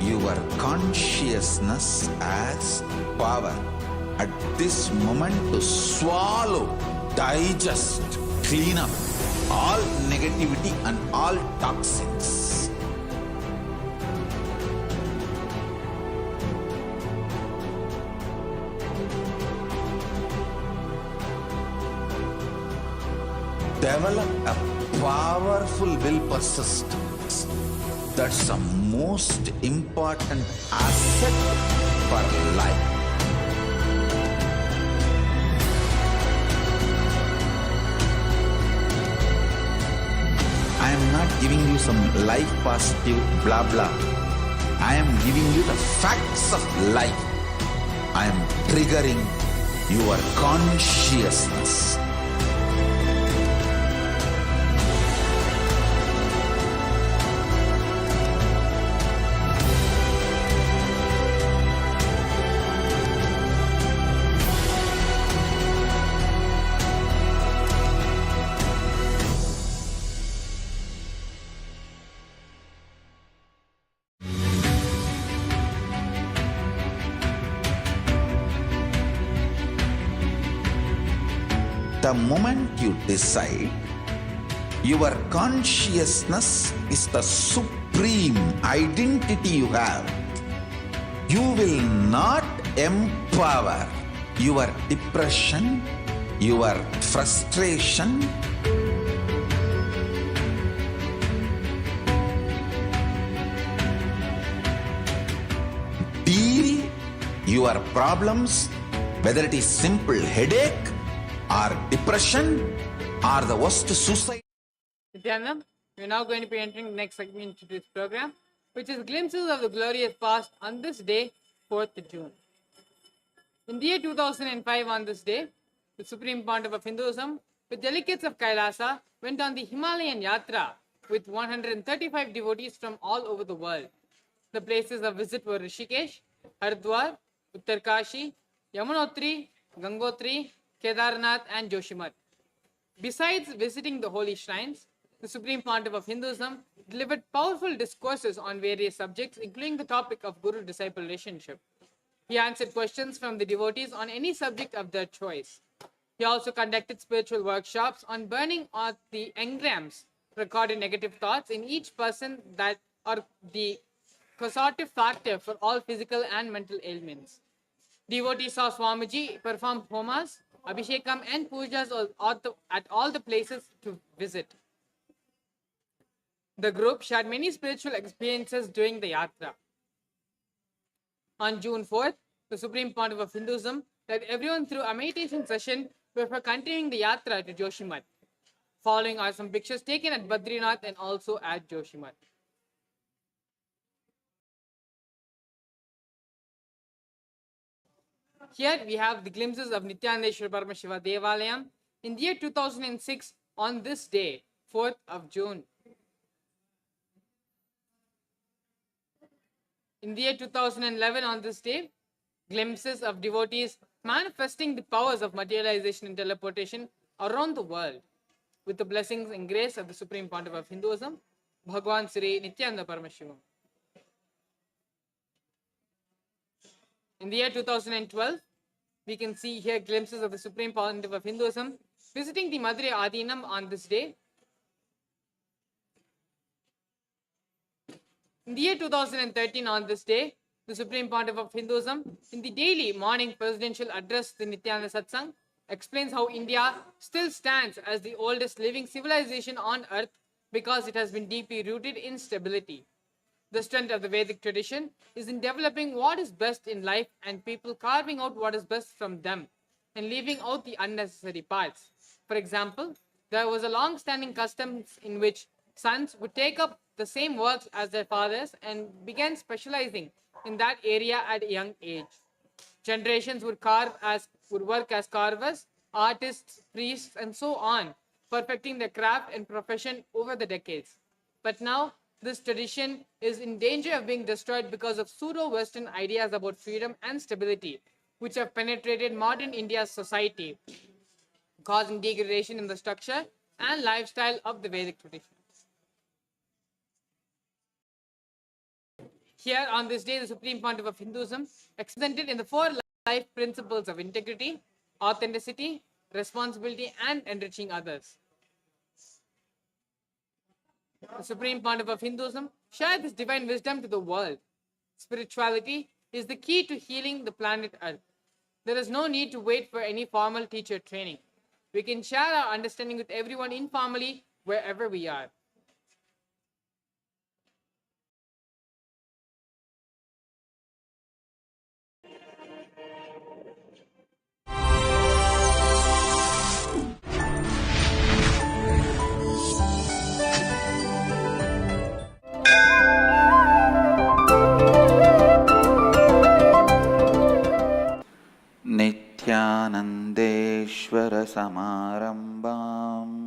Your consciousness as power at this moment to swallow, digest, clean up all negativity and all toxins. Develop a powerful will persistence. That's the most important asset for life. I am not giving you some life positive blah blah. I am giving you the facts of life. I am triggering your consciousness. The moment you decide, your consciousness is the supreme identity you have. You will not empower your depression, your frustration, your problems, whether it is simple headache or depression or the worst suicide. Nithyananda, we are now going to be entering the next segment to this program, which is glimpses of the glorious past on this day, 4th June. In the year 2005, on this day, the Supreme Pontiff of Hinduism, with delegates of Kailasa, went on the Himalayan Yatra with 135 devotees from all over the world. The places of visit were Rishikesh, Haridwar, Uttarkashi, Yamunotri, Gangotri, Kedarnath, and Joshimath. Besides visiting the holy shrines, the Supreme Pontiff of Hinduism delivered powerful discourses on various subjects, including the topic of guru-disciple relationship. He answered questions from the devotees on any subject of their choice. He also conducted spiritual workshops on burning out the engrams, recorded negative thoughts in each person that are the causative factor for all physical and mental ailments. Devotees saw Swamiji perform homas, abhishekam, and pujas at all the places to visit. The group shared many spiritual experiences during the yatra. On June 4th, the Supreme Pontiff of Hinduism led everyone through a meditation session before continuing the yatra to Joshimath. Following are some pictures taken at Badrinath and also at Joshimath. Here we have the glimpses of Nithyananda Paramashiva Devalayam in the year 2006 on this day, 4th of June. In the year 2011 on this day, glimpses of devotees manifesting the powers of materialization and teleportation around the world with the blessings and grace of the Supreme Pontiff of Hinduism, Bhagwan Sri Nithyananda Paramashivam. In the year 2012, we can see here glimpses of the Supreme Pontiff of Hinduism visiting the Madurai Adinam on this day. In the year 2013, on this day, the Supreme Pontiff of Hinduism, in the daily morning presidential address, the Nithyananda Satsang, explains how India still stands as the oldest living civilization on earth because it has been deeply rooted in stability. The strength of the Vedic tradition is in developing what is best in life and people carving out what is best from them and leaving out the unnecessary parts. For example, there was a long-standing custom in which sons would take up the same works as their fathers and began specializing in that area at a young age. Generations would work as carvers, artists, priests, and so on, perfecting their craft and profession over the decades. But now, this tradition is in danger of being destroyed because of pseudo-Western ideas about freedom and stability, which have penetrated modern India's society, causing degradation in the structure and lifestyle of the Vedic tradition. Here on this day, the Supreme Pontiff of Hinduism presented in the 4 life principles of integrity, authenticity, responsibility, and enriching others. The Supreme Pontiff of Hinduism shared this divine wisdom to the world. Spirituality is the key to healing the planet Earth. There is no need to wait for any formal teacher training. We can share our understanding with everyone informally wherever we are. नित्यानन्देश्वर समारम्भाम्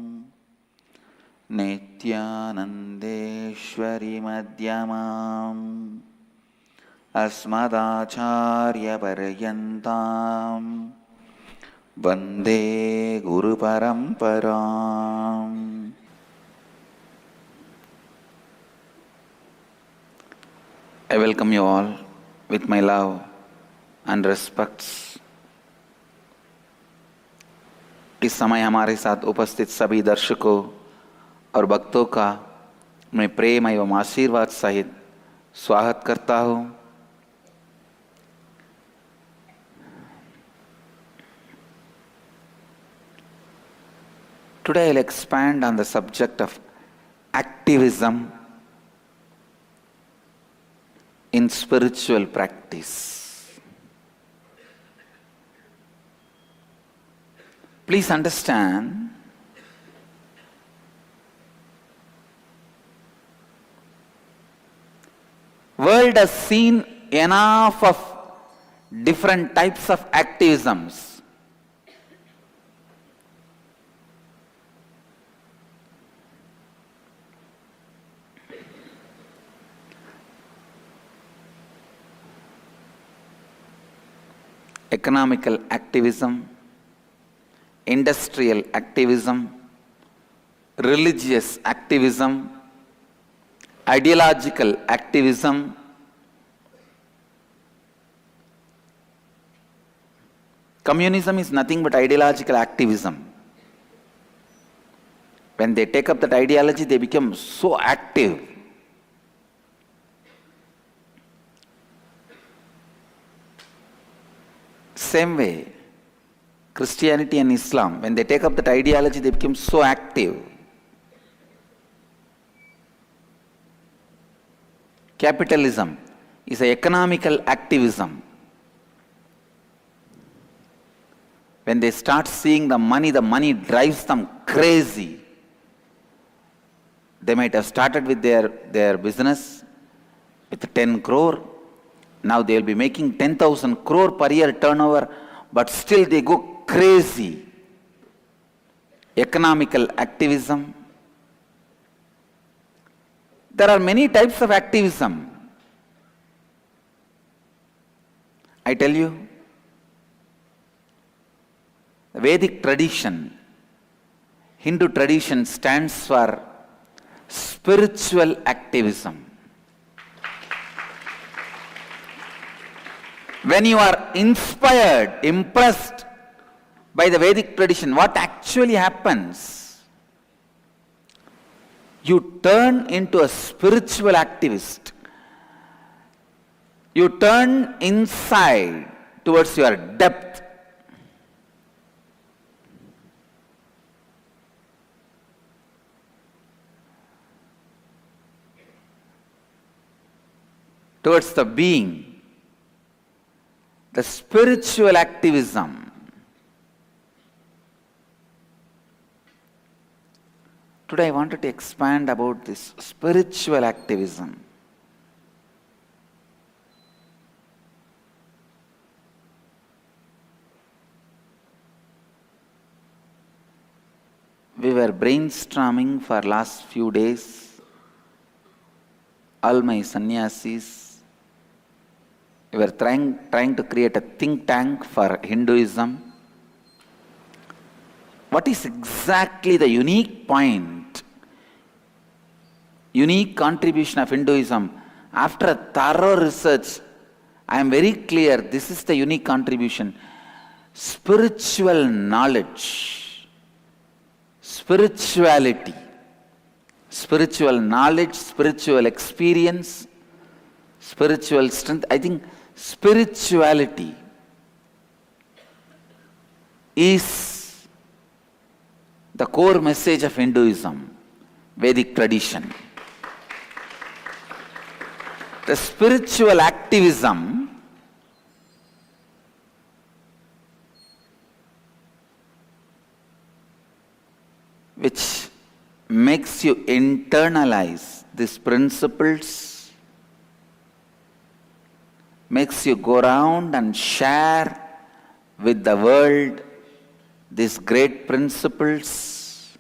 नित्यानन्देश्वरि मध्यमाम् अस्मदाचार्यपर्यन्ताम् वन्दे गुरुपरम्पराम्. I welcome you all with my love and respects. इस समय हमारे साथ उपस्थित सभी दर्शकों और भक्तों का मैं प्रेम एवं आशीर्वाद सहित स्वागत करता हूँ. Today I'll expand on the subject of activism in spiritual practice. Please understand, world has seen enough of different types of activisms. Economical activism, industrial activism, religious activism, ideological activism, communism is nothing but ideological activism. When they take up that ideology, they become so active. Same way, Christianity and Islam, when they take up that ideology, they become so active. Capitalism is an economical activism. When they start seeing the money drives them crazy. They might have started with their business with 10 crore. Now they will be making 10,000 crore per year turnover, but still they go crazy. Economical activism. There are many types of activism. I tell you, the Vedic tradition, Hindu tradition stands for spiritual activism. When you are inspired, impressed by the Vedic tradition, what actually happens? You turn into a spiritual activist. You turn inside towards your depth. Towards the being. The spiritual activism. Today I wanted to expand about this spiritual activism. We were brainstorming for last few days. All my sannyasis. We were trying to create a think tank for Hinduism. What is exactly the unique point, unique contribution of Hinduism? After a thorough research, I am very clear this is the unique contribution. Spiritual knowledge, spirituality, spiritual knowledge, spiritual experience, spiritual strength. I think spirituality is the core message of Hinduism, Vedic tradition. The spiritual activism which makes you internalize these principles, makes you go around and share with the world these great principles.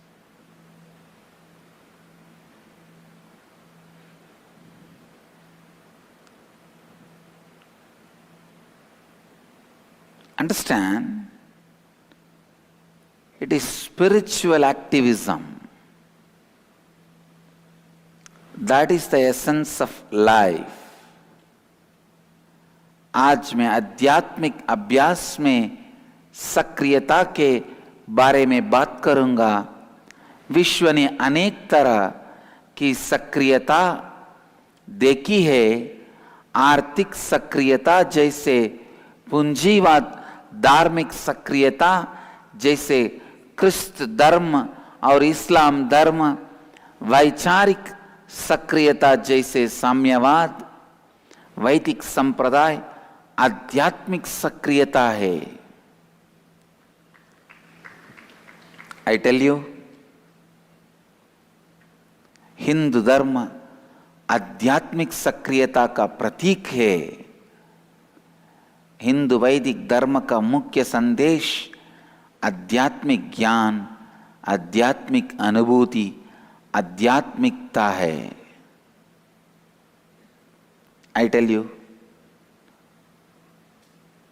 Understand, it is spiritual activism. That is the essence of life. आज मैं आध्यात्मिक अभ्यास में सक्रियता के बारे में बात करूंगा। विश्व ने अनेक तरह की सक्रियता देखी है। आर्थिक सक्रियता जैसे पूंजीवाद, धार्मिक सक्रियता जैसे क्रिस्त धर्म और इस्लाम धर्म, वैचारिक सक्रियता जैसे साम्यवाद, वैदिक संप्रदाय आध्यात्मिक सक्रियता है। I tell you, हिंदू धर्म आध्यात्मिक सक्रियता का प्रतीक है। हिंदू वैदिक धर्म का मुख्य संदेश आध्यात्मिक ज्ञान, आध्यात्मिक अनुभूति, आध्यात्मिकता है। I tell you,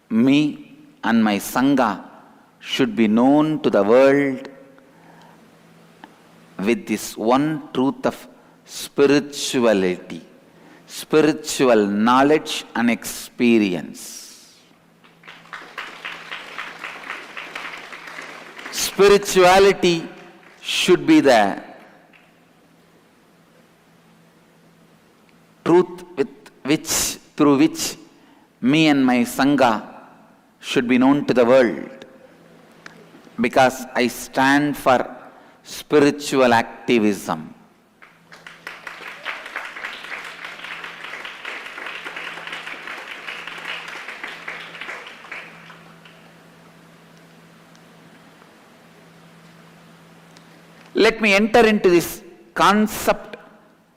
me and my Sangha should be known to the world with this one truth of spirituality, spiritual knowledge and experience. Spirituality should be the truth through which me and my Sangha should be known to the world, because I stand for spiritual activism. Let me enter into this concept,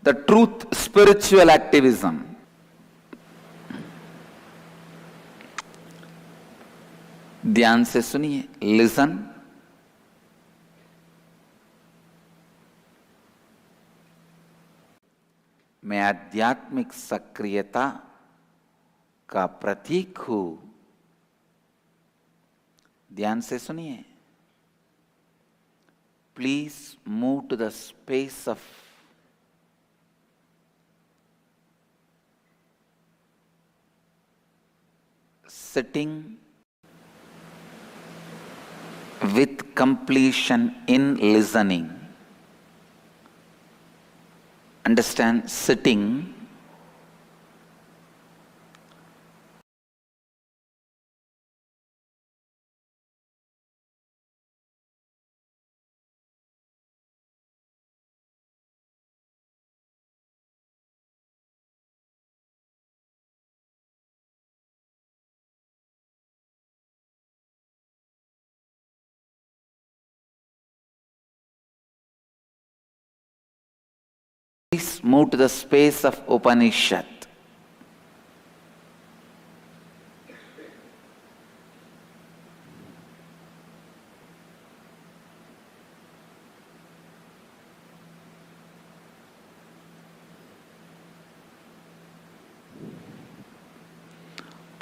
the truth spiritual activism. ध्यान से सुनिए, listen. मैं आध्यात्मिक सक्रियता का प्रतीक हूं। ध्यान से सुनिए। Please move to the space of sitting with completion in listening. Understand, sitting move to the space of Upanishad.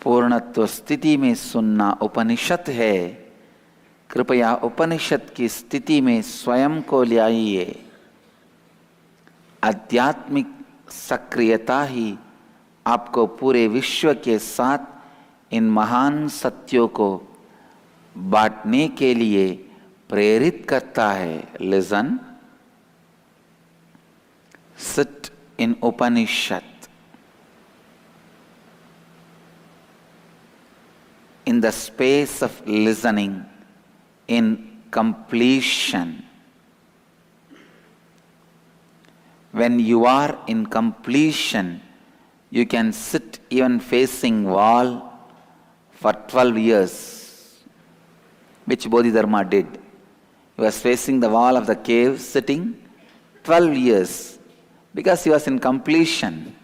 पूर्णत्व स्थिति में सुनना उपनिषद है। कृपया उपनिषद की स्थिति में स्वयं को लाइए। आध्यात्मिक सक्रियता ही आपको पूरे विश्व के साथ इन महान सत्यों को बांटने के लिए प्रेरित करता है। Listen, sit in Upanishad. In the space of listening, in completion. When you are in completion, you can sit even facing wall for 12 years, which Bodhidharma did. He was facing the wall of the cave, sitting 12 years, because he was in completion.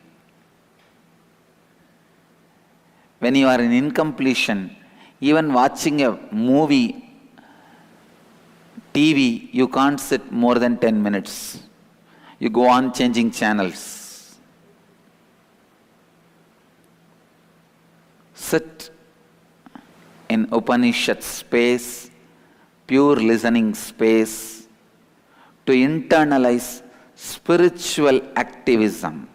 When you are in incompletion, even watching a movie, TV, you can't sit more than 10 minutes. You go on changing channels. Sit in Upanishad space, pure listening space, to internalize spiritual activism.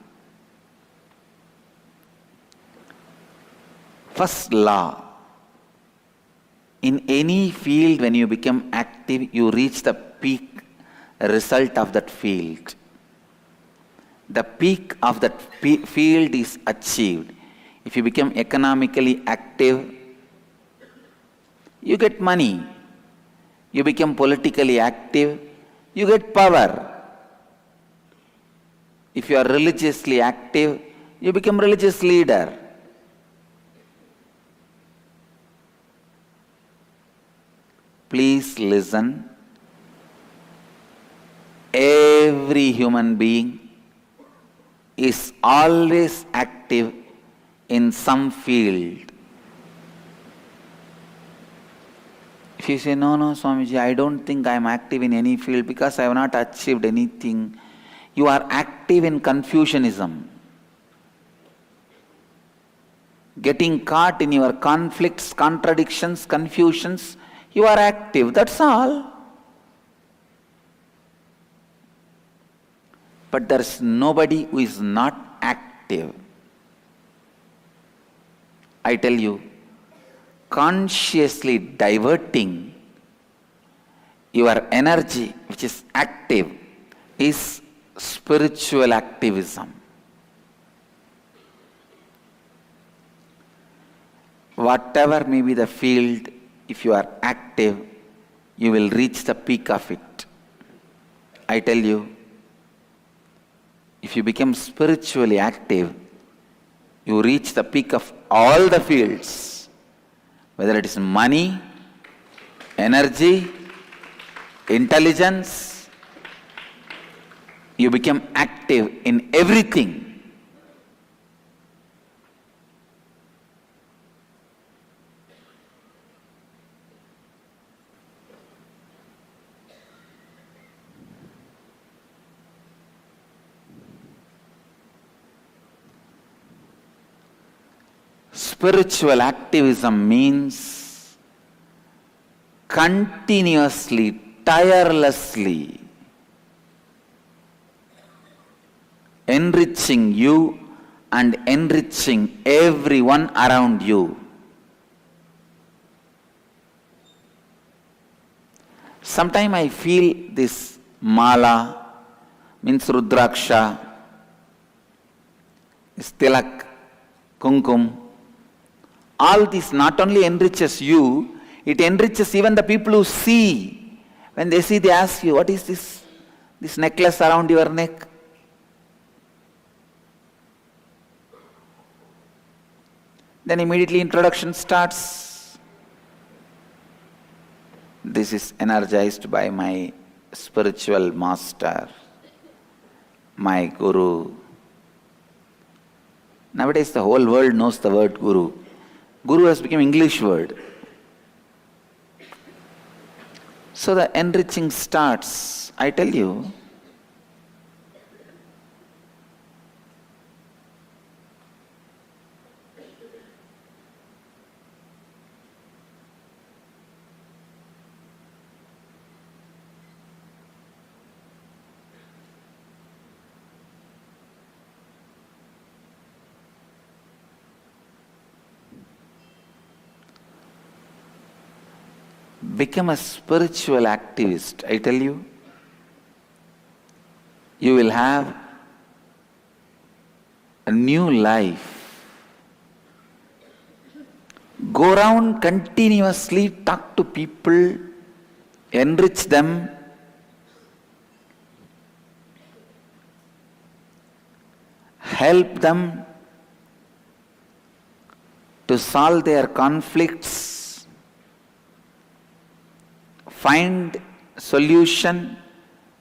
First law. In any field, when you become active, you reach the peak result of that field. The peak of that field is achieved. If you become economically active, you get money. You become politically active, you get power. If you are religiously active, you become religious leader. Please listen Every human being is always active in some field. If you say, no, Swamiji, I don't think I am active in any field because I have not achieved anything, you are active in Confucianism. Getting caught in your conflicts, contradictions, confusions, you are active, that's all. But there is nobody who is not active. I tell you, consciously diverting your energy, which is active, is spiritual activism. Whatever may be the field, if you are active, you will reach the peak of it. I tell you, if you become spiritually active, you reach the peak of all the fields, whether it is money, energy, intelligence, you become active in everything. Spiritual activism means continuously, tirelessly enriching you and enriching everyone around you. Sometimes I feel this mala means rudraksha, tilak, kumkum. All this not only enriches you, it enriches even the people who see. When they see, they ask you, what is this necklace around your neck? Then immediately introduction starts. This is energized by my spiritual master, my guru. Nowadays the whole world knows the word guru. Guru has become English word. So the enriching starts. I tell you, become a spiritual activist. I tell you, you will have a new life. Go around continuously, talk to people, enrich them. Help them to solve their conflicts. Find solution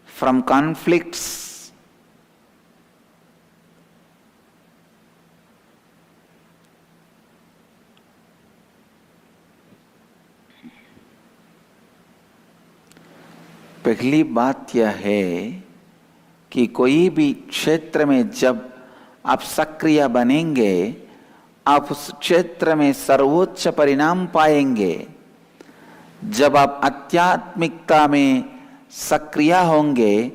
from conflicts. पहली बात यह है कि कोई भी क्षेत्र में जब आप सक्रिय बनेंगे, आप उस क्षेत्र में सर्वोच्च परिणाम पाएंगे। जब आप आध्यात्मिकता में सक्रिय होंगे,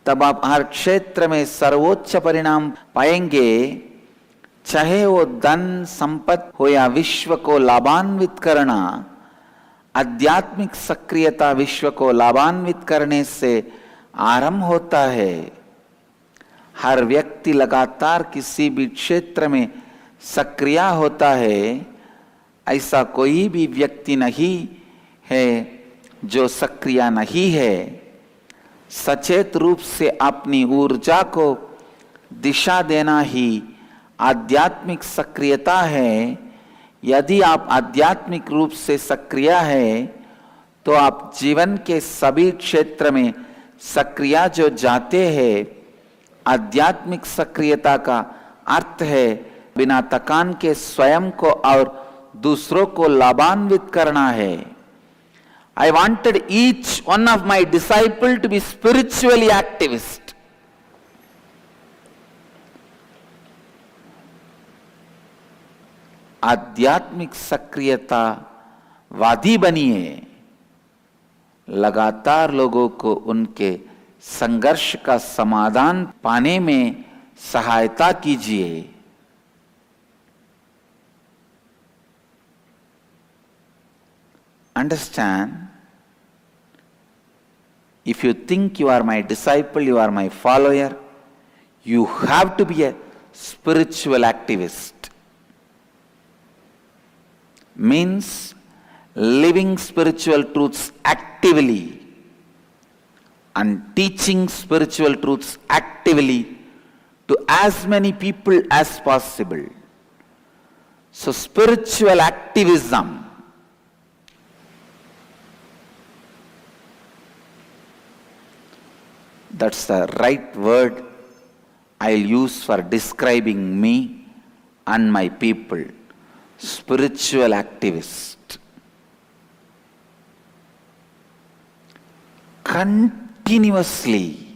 तब आप हर क्षेत्र में सर्वोच्च परिणाम पाएंगे। चाहे वो धन संपत्ति हो या विश्व को लाभान्वित करना, आध्यात्मिक सक्रियता विश्व को लाभान्वित करने से आरंभ होता है। हर व्यक्ति लगातार किसी भी क्षेत्र में सक्रिय होता है। ऐसा कोई भी व्यक्ति नहीं है जो सक्रिय नहीं है। सचेत रूप से अपनी ऊर्जा को दिशा देना ही आध्यात्मिक सक्रियता है। यदि आप आध्यात्मिक रूप से सक्रिय हैं, तो आप जीवन के सभी क्षेत्र में सक्रिया जो जाते हैं, आध्यात्मिक सक्रियता का अर्थ है बिना थकान के स्वयं को और दूसरों को लाभान्वित करना है. I wanted each one of my disciples to be spiritually activist. आध्यात्मिक सक्रियता वादी बनिए, लगातार लोगों को उनके संघर्ष का समाधान पाने में सहायता कीजिए. Understand, if you think you are my disciple, you are my follower, you have to be a spiritual activist. Means living spiritual truths actively and teaching spiritual truths actively to as many people as possible. So spiritual activism, that's the right word I'll use for describing me and my people. Spiritual activist. Continuously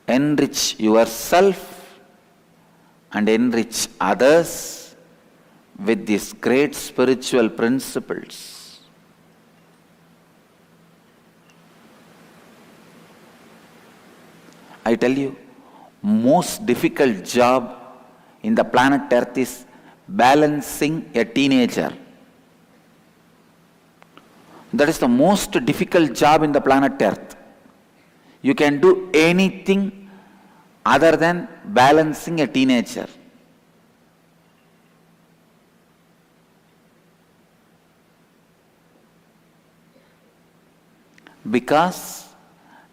enrich yourself and enrich others with these great spiritual principles. I tell you, most difficult job in the planet Earth is balancing a teenager. That is the most difficult job in the planet Earth. You can do anything other than balancing a teenager. Because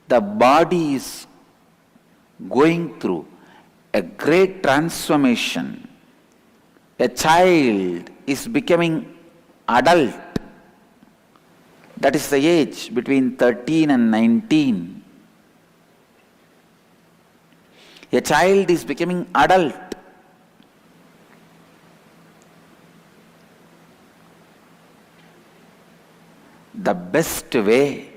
the body is going through a great transformation. A child is becoming adult. That is the age between 13 and 19. A child is becoming adult. The best way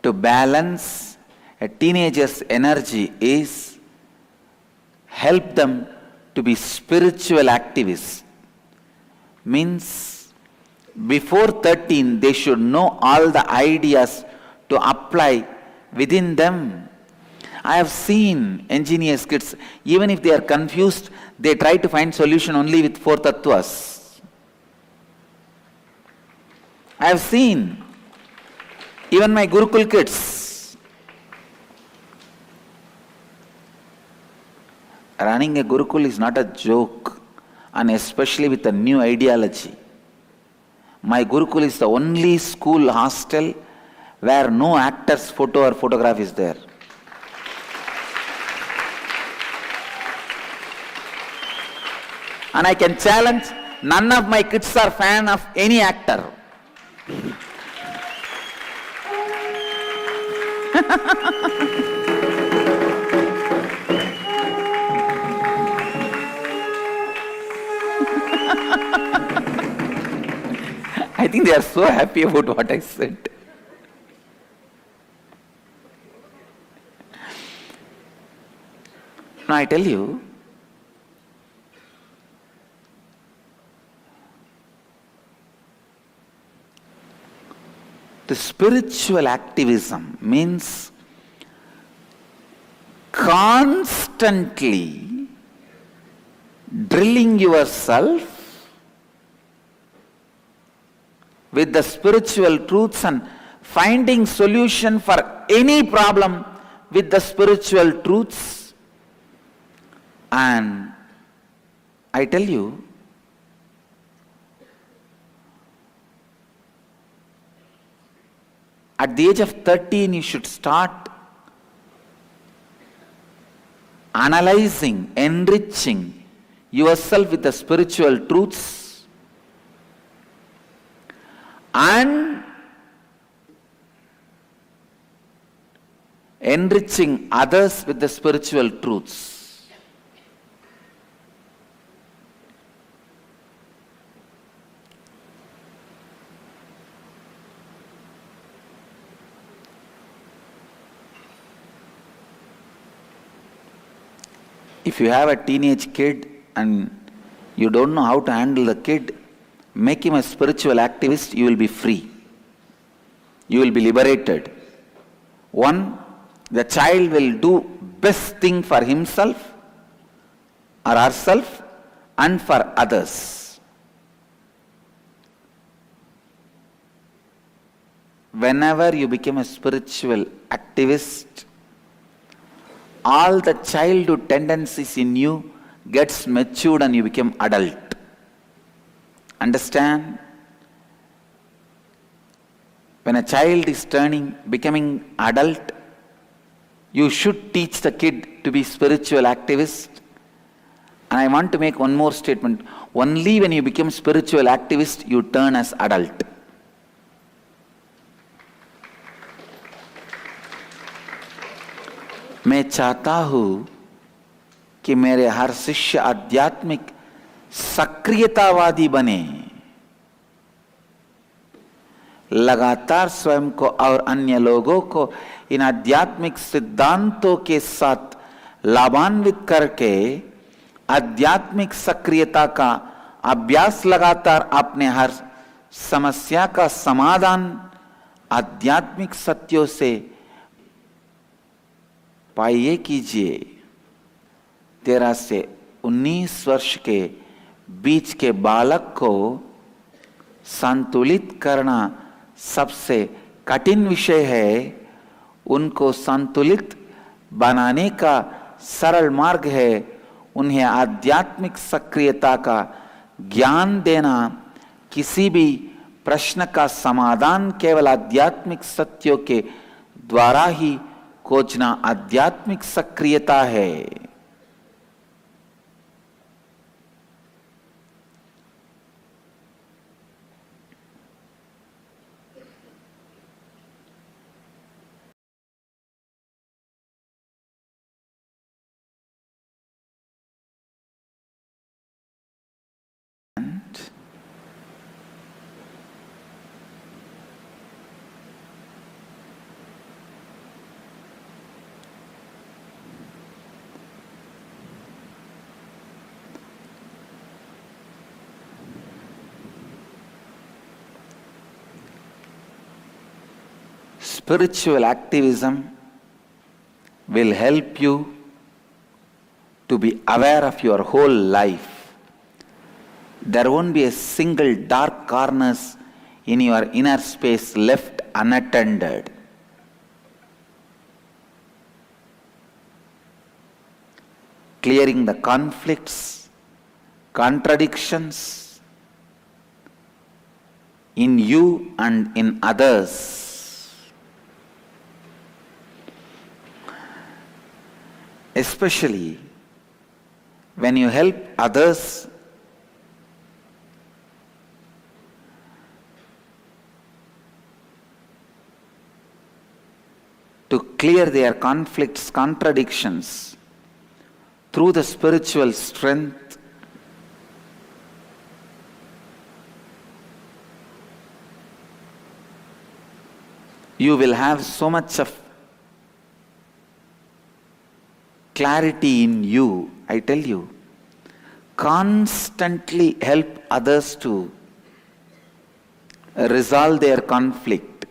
to balance a teenager's energy is help them to be spiritual activists. Means before 13 they should know all the ideas to apply within them. I have seen engineers kids, even if they are confused, they try to find solution only with 4 tattvas. I have seen even my Gurukul kids. Running a Gurukul is not a joke, and especially with a new ideology. My Gurukul is the only school hostel where no actor's photo or photograph is there. And I can challenge, none of my kids are fan of any actor. I think they are so happy about what I said. Now I tell you, the spiritual activism means constantly drilling yourself with the spiritual truths and finding solution for any problem with the spiritual truths. And I tell you, at the age of 13 you should start analyzing, enriching yourself with the spiritual truths. and enriching others with the spiritual truths. If you have a teenage kid and you don't know how to handle the kid, make him a spiritual activist, you will be free. You will be liberated. One, the child will do best thing for himself or herself and for others. Whenever you become a spiritual activist, all the childhood tendencies in you gets matured and you become adult. Understand? When a child is becoming adult, you should teach the kid to be spiritual activist. And I want to make one more statement. Only when you become spiritual activist, you turn as adult. मैं चाहता हूं कि मेरे हर शिष्य आध्यात्मिक सक्रियतावादी बने, लगातार स्वयं को और अन्य लोगों को इन आध्यात्मिक सिद्धांतों के साथ लाभान्वित करके आध्यात्मिक सक्रियता का अभ्यास लगातार अपने हर समस्या का समाधान आध्यात्मिक सत्यों से पाइए कीजिए। 13 से 19 वर्ष के बीच के बालक को संतुलित करना सबसे कठिन विषय है। उनको संतुलित बनाने का सरल मार्ग है उन्हें आध्यात्मिक सक्रियता का ज्ञान देना। किसी भी प्रश्न का समाधान केवल आध्यात्मिक सत्यों के द्वारा ही खोजना आध्यात्मिक सक्रियता है। Spiritual activism will help you to be aware of your whole life. There won't be a single dark corners in your inner space left unattended. Clearing the conflicts, contradictions in you and in others. Especially when you help others to clear their conflicts, contradictions through the spiritual strength, you will have so much of clarity in you. I tell you, constantly help others to resolve their conflict.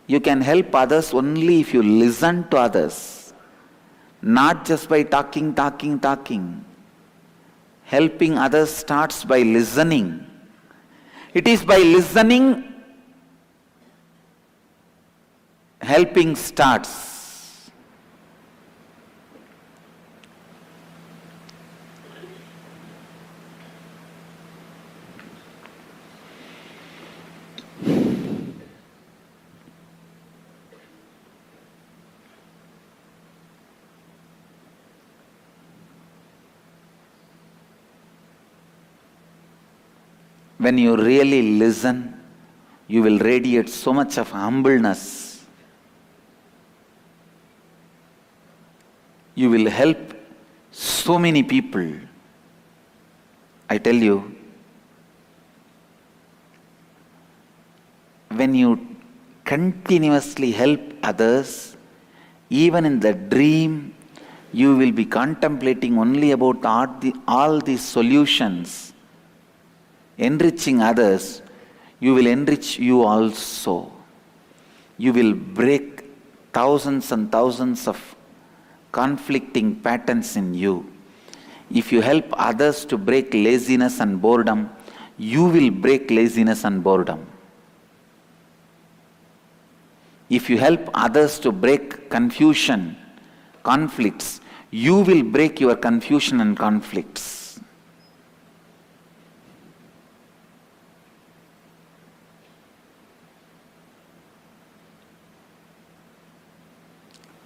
You can help others only if you listen to others, not just by talking. Helping others starts by listening. It is by listening helping starts. When you really listen you will radiate so much of humbleness. You will help so many people. I tell you, when you continuously help others, even in the dream, you will be contemplating only about all the solutions, enriching others. You will enrich you also. You will break thousands and thousands of conflicting patterns in you. If you help others to break laziness and boredom, you will break laziness and boredom. If you help others to break confusion, conflicts, you will break your confusion and conflicts.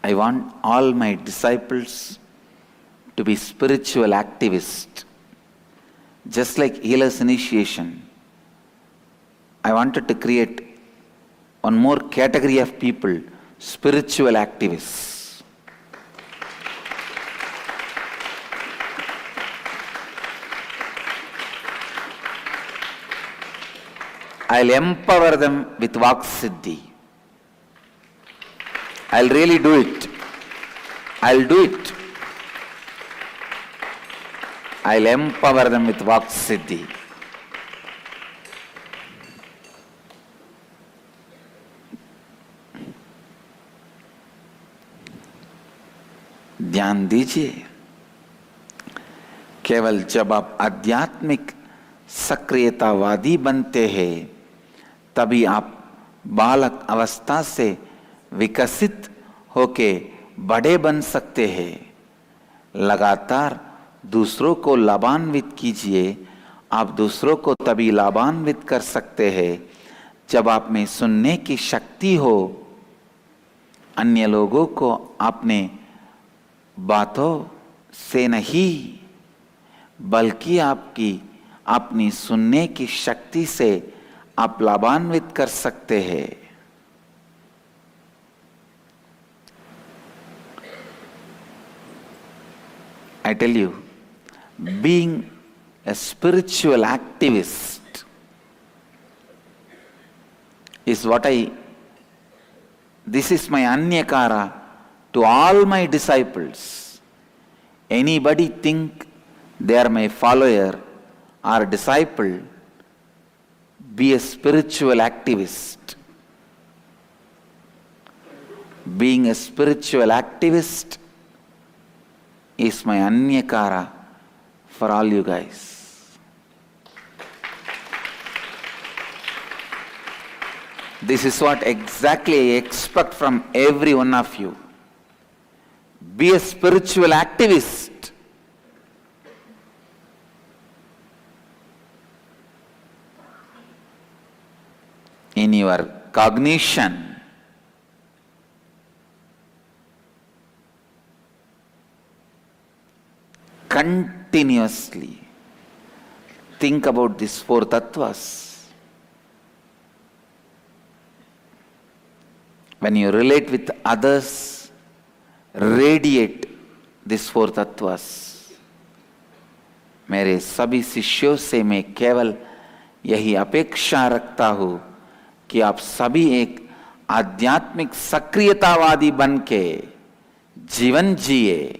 I want all my disciples to be spiritual activists. Just like healer's initiation, I wanted to create one more category of people, spiritual activists. I'll empower them with Vak Siddhi. I'll really do it. I'll do it. I'll empower them with Vak Siddhi. ध्यान दीजिए, केवल जब आप आध्यात्मिक सक्रियतावादी बनते हैं तभी आप बालक अवस्था से विकसित होके बड़े बन सकते हैं। लगातार दूसरों को लाभान्वित कीजिए। आप दूसरों को तभी लाभान्वित कर सकते हैं जब आप में सुनने की शक्ति हो। अन्य लोगों को आपने बातों से नहीं बल्कि आपकी अपनी सुनने की शक्ति से आप लाभान्वित कर सकते हैं। I tell you, being a spiritual activist is this is my anyakara to all my disciples. Anybody think they are my follower or disciple, be a spiritual activist. Being a spiritual activist is my anyakara for all you guys. This is what exactly I expect from every one of you. Be a spiritual activist. In your cognition, continuously think about these four tattvas. When you relate with others, radiate these four tattvas. मेरे सभी शिष्यों से मैं केवल यही अपेक्षा रखता हूं कि आप सभी एक आध्यात्मिक सक्रियतावादी बन के जीवन जिए।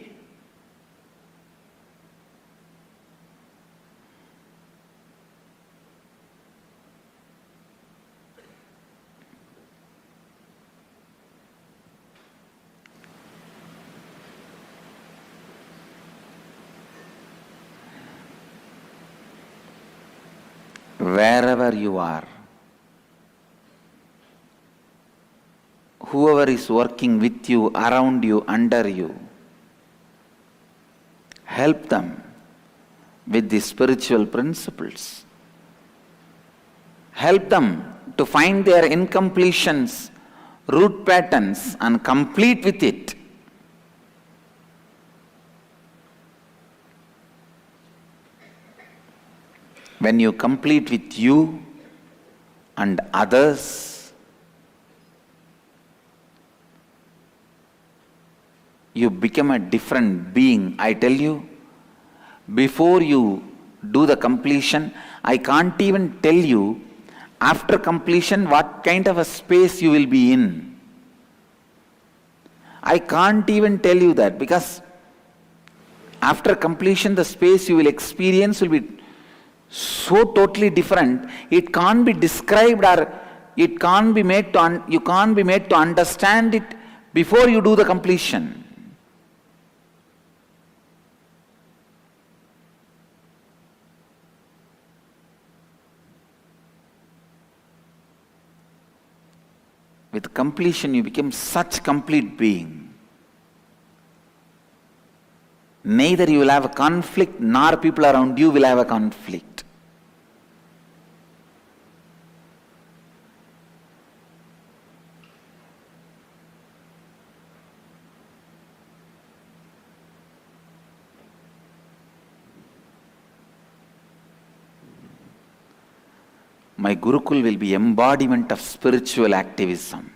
Wherever you are, whoever is working with you, around you, under you, help them with the spiritual principles. Help them to find their incompletions, root patterns, and complete with it. When you complete with you, and others, you become a different being. I tell you, before you do the completion, I can't even tell you after completion what kind of a space you will be in. I can't even tell you that, because after completion the space you will experience will be so totally different. It can't be described, or it can't be made to you can't be made to understand it before you do the completion. With completion, you become such complete being. Neither you will have a conflict, nor people around you will have a conflict. My Gurukul will be embodiment of spiritual activism.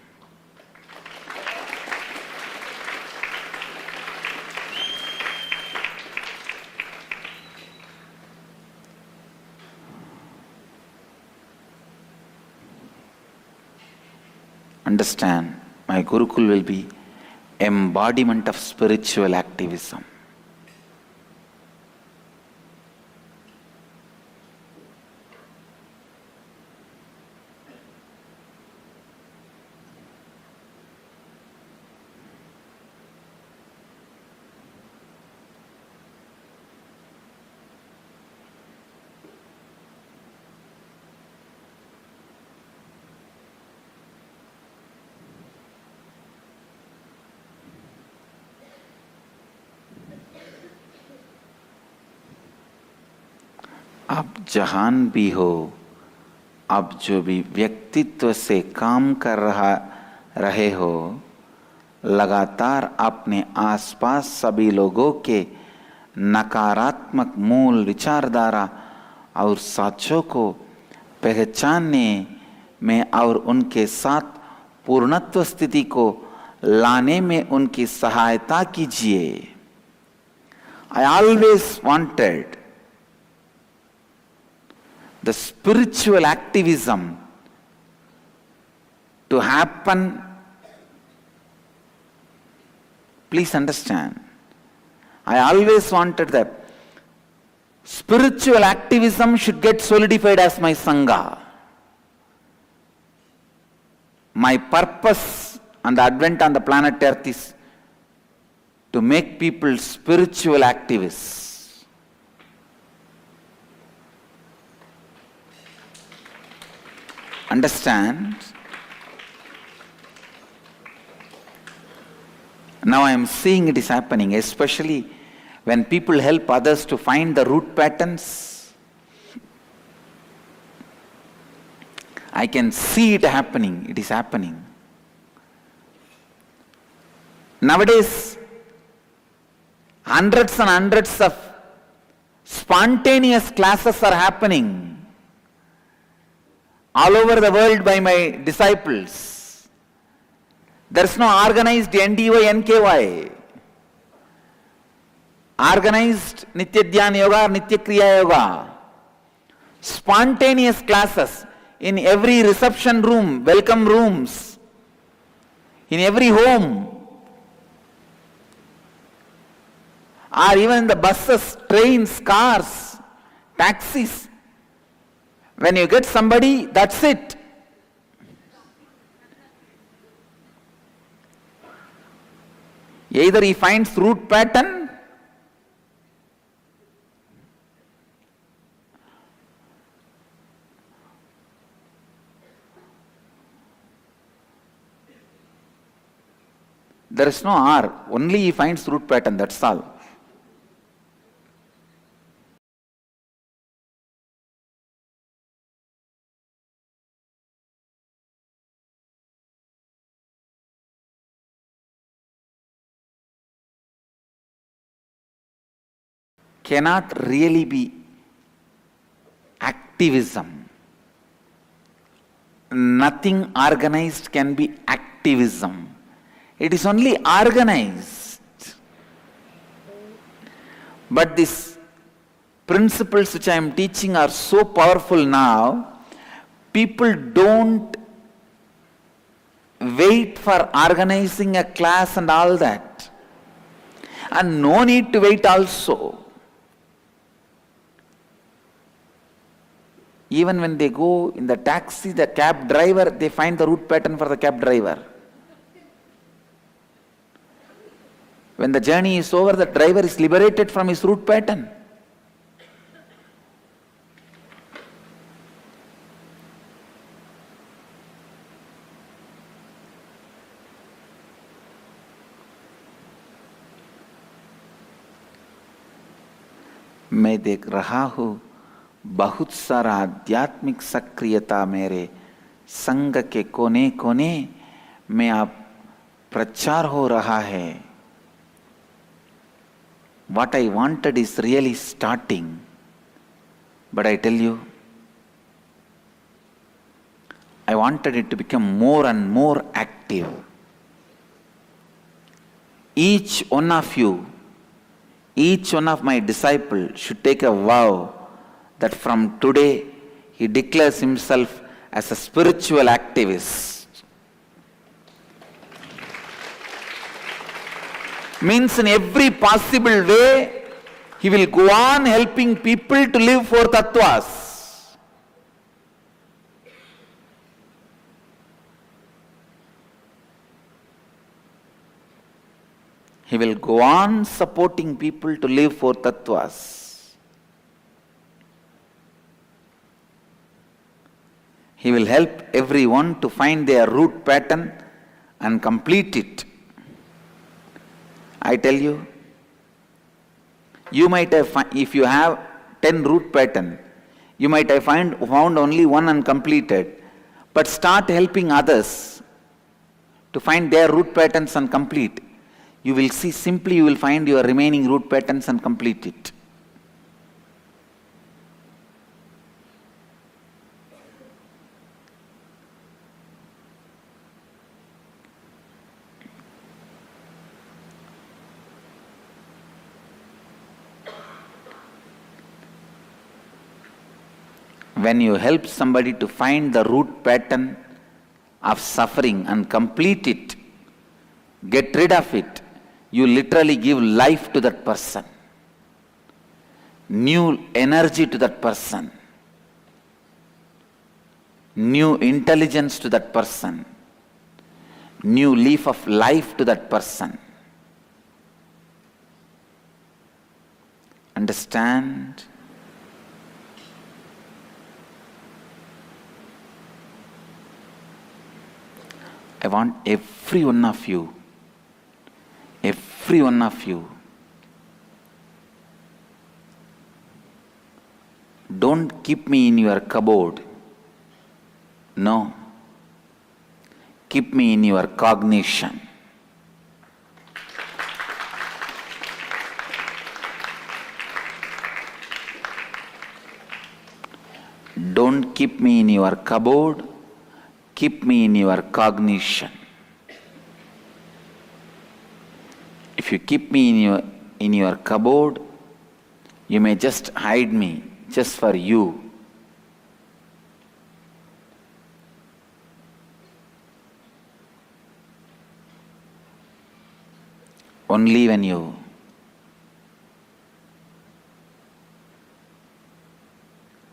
Understand, my Gurukul will be embodiment of spiritual activism. अब जहान भी हो, अब जो भी व्यक्तित्व से काम कर रहे हो, लगातार अपने आसपास सभी लोगों के नकारात्मक मूल विचारधारा और साँचों को पहचानने में और उनके साथ पूर्णत्व स्थिति को लाने में उनकी सहायता कीजिए. I always wanted the spiritual activism to happen. Please understand, I always wanted that spiritual activism should get solidified as my Sangha. My purpose on the advent on the planet Earth is to make people spiritual activists. Understand? Now I am seeing it is happening, especially when people help others to find the root patterns. I can see it happening. It is happening. Nowadays, hundreds and hundreds of spontaneous classes are happening all over the world by my disciples. There is no organized NDY, NKY. Organized Nitya Dhyana Yoga or Nitya Kriya Yoga. Spontaneous classes in every reception room, welcome rooms, in every home, or even in the buses, trains, cars, taxis. When you get somebody, that's it. Either he finds root pattern, there is no R, only he finds root pattern, that's all. Cannot really be activism. nothing organized can be activism. It is only organized. But these principles which I am teaching are so powerful now, people don't wait for organizing a class and all that. And no need to wait also. Even when they go in the taxi, the cab driver, they find the route pattern for the cab driver. When the journey is over, the driver is liberated from his route pattern. मैं देख रहा हूँ बहुत सारा आध्यात्मिक सक्रियता मेरे संघ के कोने कोने में अब प्रचार हो रहा है. What I wanted is really starting, but I tell you, I wanted it to become more and more active. Each one of you, each one of my disciples should take a vow that from today he declares himself as a spiritual activist. Means in every possible way, he will go on helping people to live four tattvas. He will go on supporting people to live four tattvas. He will help everyone to find their root pattern and complete it. I tell you, you might have, if you have 10 root pattern, you might have found only one uncompleted, but start helping others to find their root patterns and complete. You will see, simply you will find your remaining root patterns and complete it. When you help somebody to find the root pattern of suffering and complete it, get rid of it, you literally give life to that person, new energy to that person, new intelligence to that person, new leaf of life to that person. Understand? I want every one of you, don't keep me in your cupboard. No. Keep me in your cognition. Don't keep me in your cupboard. Keep me in your cognition. If you keep me in your cupboard, you may just hide me just for you. Only when you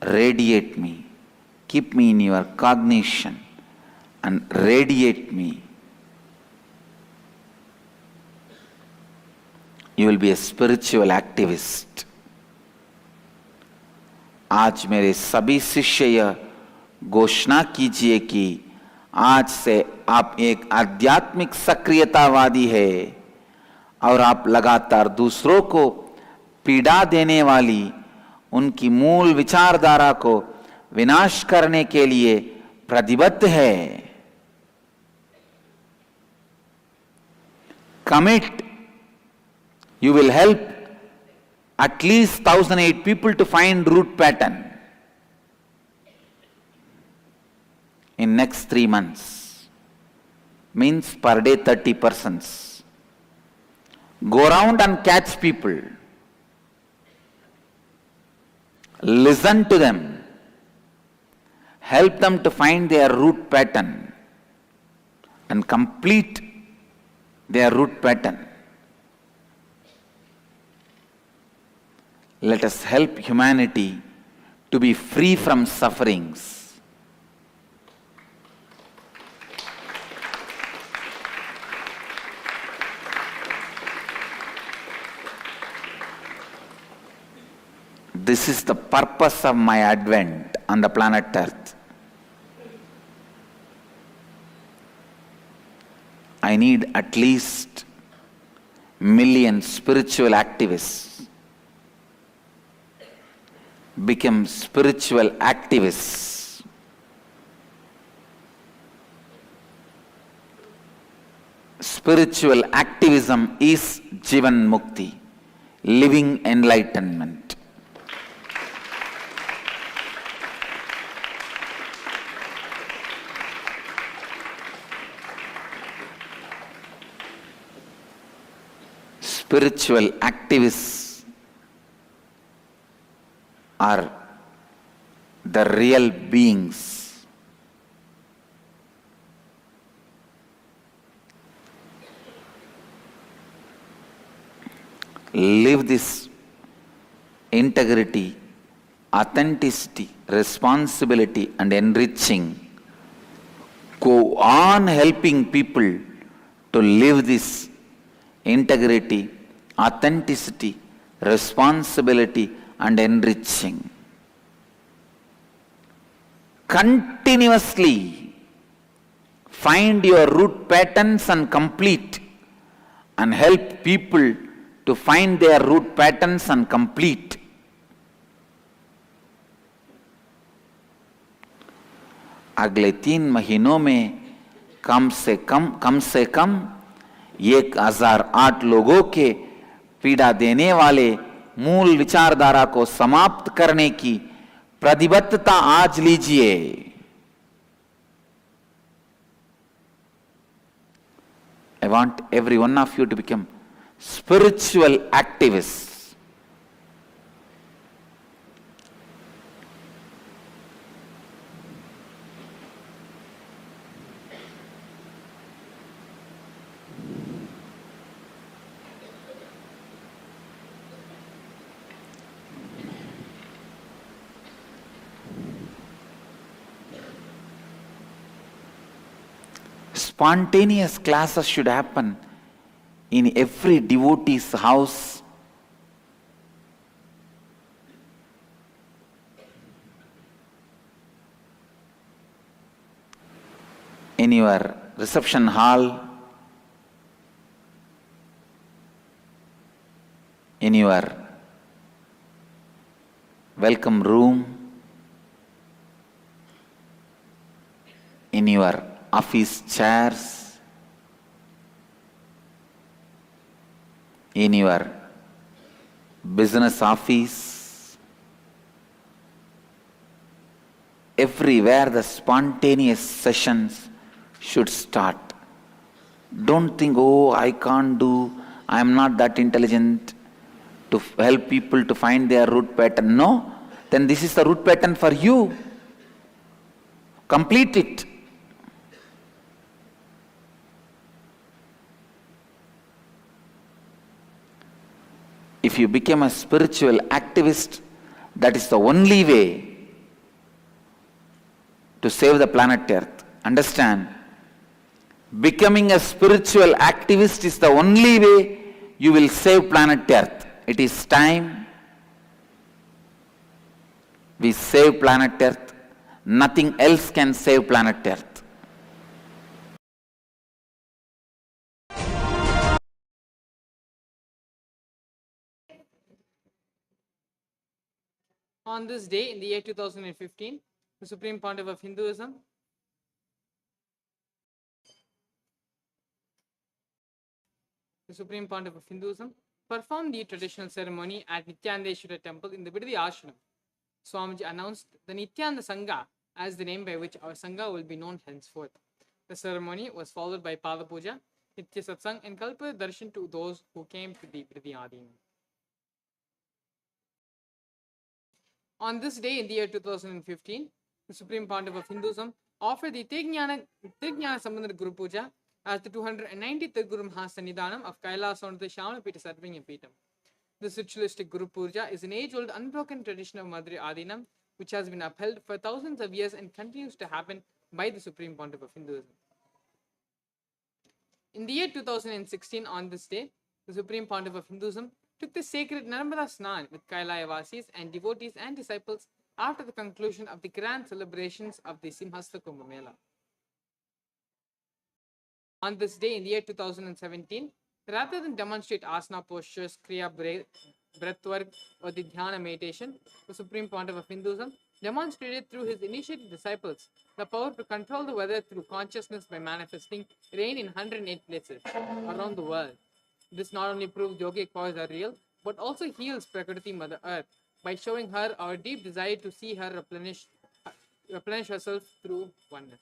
radiate me, keep me in your cognition, and radiate me, you will be a spiritual activist. आज मेरे सभी शिष्य यह घोषणा कीजिए कि आज से आप एक आध्यात्मिक सक्रियतावादी है और आप लगातार दूसरों को पीड़ा देने वाली उनकी मूल विचारधारा को विनाश करने के लिए प्रतिबद्ध है. Commit. You will help at least 1,008 people to find root pattern. in next 3 months. Means per day 30 persons. Go around and catch people. Listen to them. Help them to find their root pattern and complete their root pattern. Let us help humanity to be free from sufferings. This is the purpose of my advent on the planet Earth. I need at least million spiritual activists. Become spiritual activists. Spiritual activism is Jivan Mukti, living enlightenment. Spiritual activists are the real beings. Live this integrity, authenticity, responsibility, and enriching. Go on helping people to live this integrity, authenticity, responsibility, and enriching. Continuously find your root patterns and complete, and help people to find their root patterns and complete. अगले 3 महीनों में कम से कम 1008 लोगों के पीड़ा देने वाले मूल विचारधारा को समाप्त करने की प्रतिबद्धता आज लीजिए. I want every one of you to become spiritual activists. Spontaneous classes should happen in every devotee's house. In your reception hall, in your welcome room, in your office chairs, in your business office, everywhere the spontaneous sessions should start. Don't think, oh, I can't do, I am not that intelligent to help people to find their root pattern. No, then this is the root pattern for you. Complete it. If you become a spiritual activist, that is the only way to save the planet Earth. Understand? Becoming a spiritual activist is the only way you will save planet Earth. It is time we save planet Earth. Nothing else can save planet Earth. On this day, in the year 2015, the Supreme Pontiff of Hinduism, performed the traditional ceremony at Nithyanandeshwara temple in the Vidhi Ashram. Swamiji announced the Nithyananda Sangha as the name by which our Sangha will be known henceforth. The ceremony was followed by Pada Puja, Nitya Satsang, and Kalpa Darshan to those who came to the Pridiyadina. On this day in the year 2015, the Supreme Pontiff of Hinduism offered the Tirjnana Sambandha Guru Puja as the 290th Guru Mahasannidhanam of Kailasa on the Shamanapita Sarvanya Peetam. This ritualistic Guru Puja is an age-old unbroken tradition of Madhuri Adinam, which has been upheld for thousands of years and continues to happen by the Supreme Pontiff of Hinduism. In the year 2016, on this day, the Supreme Pontiff of Hinduism took the sacred Narmada Snan with Kailaya Vasis and devotees and disciples after the conclusion of the grand celebrations of the Simhastha Kumbh Mela. On this day in the year 2017, rather than demonstrate asana postures, kriya breathwork, or the dhyana meditation, the Supreme Pontiff of Hinduism demonstrated through his initiated disciples the power to control the weather through consciousness by manifesting rain in 108 places around the world. This not only proves yogic powers are real, but also heals Prakriti Mother Earth by showing her our deep desire to see her replenish herself through oneness.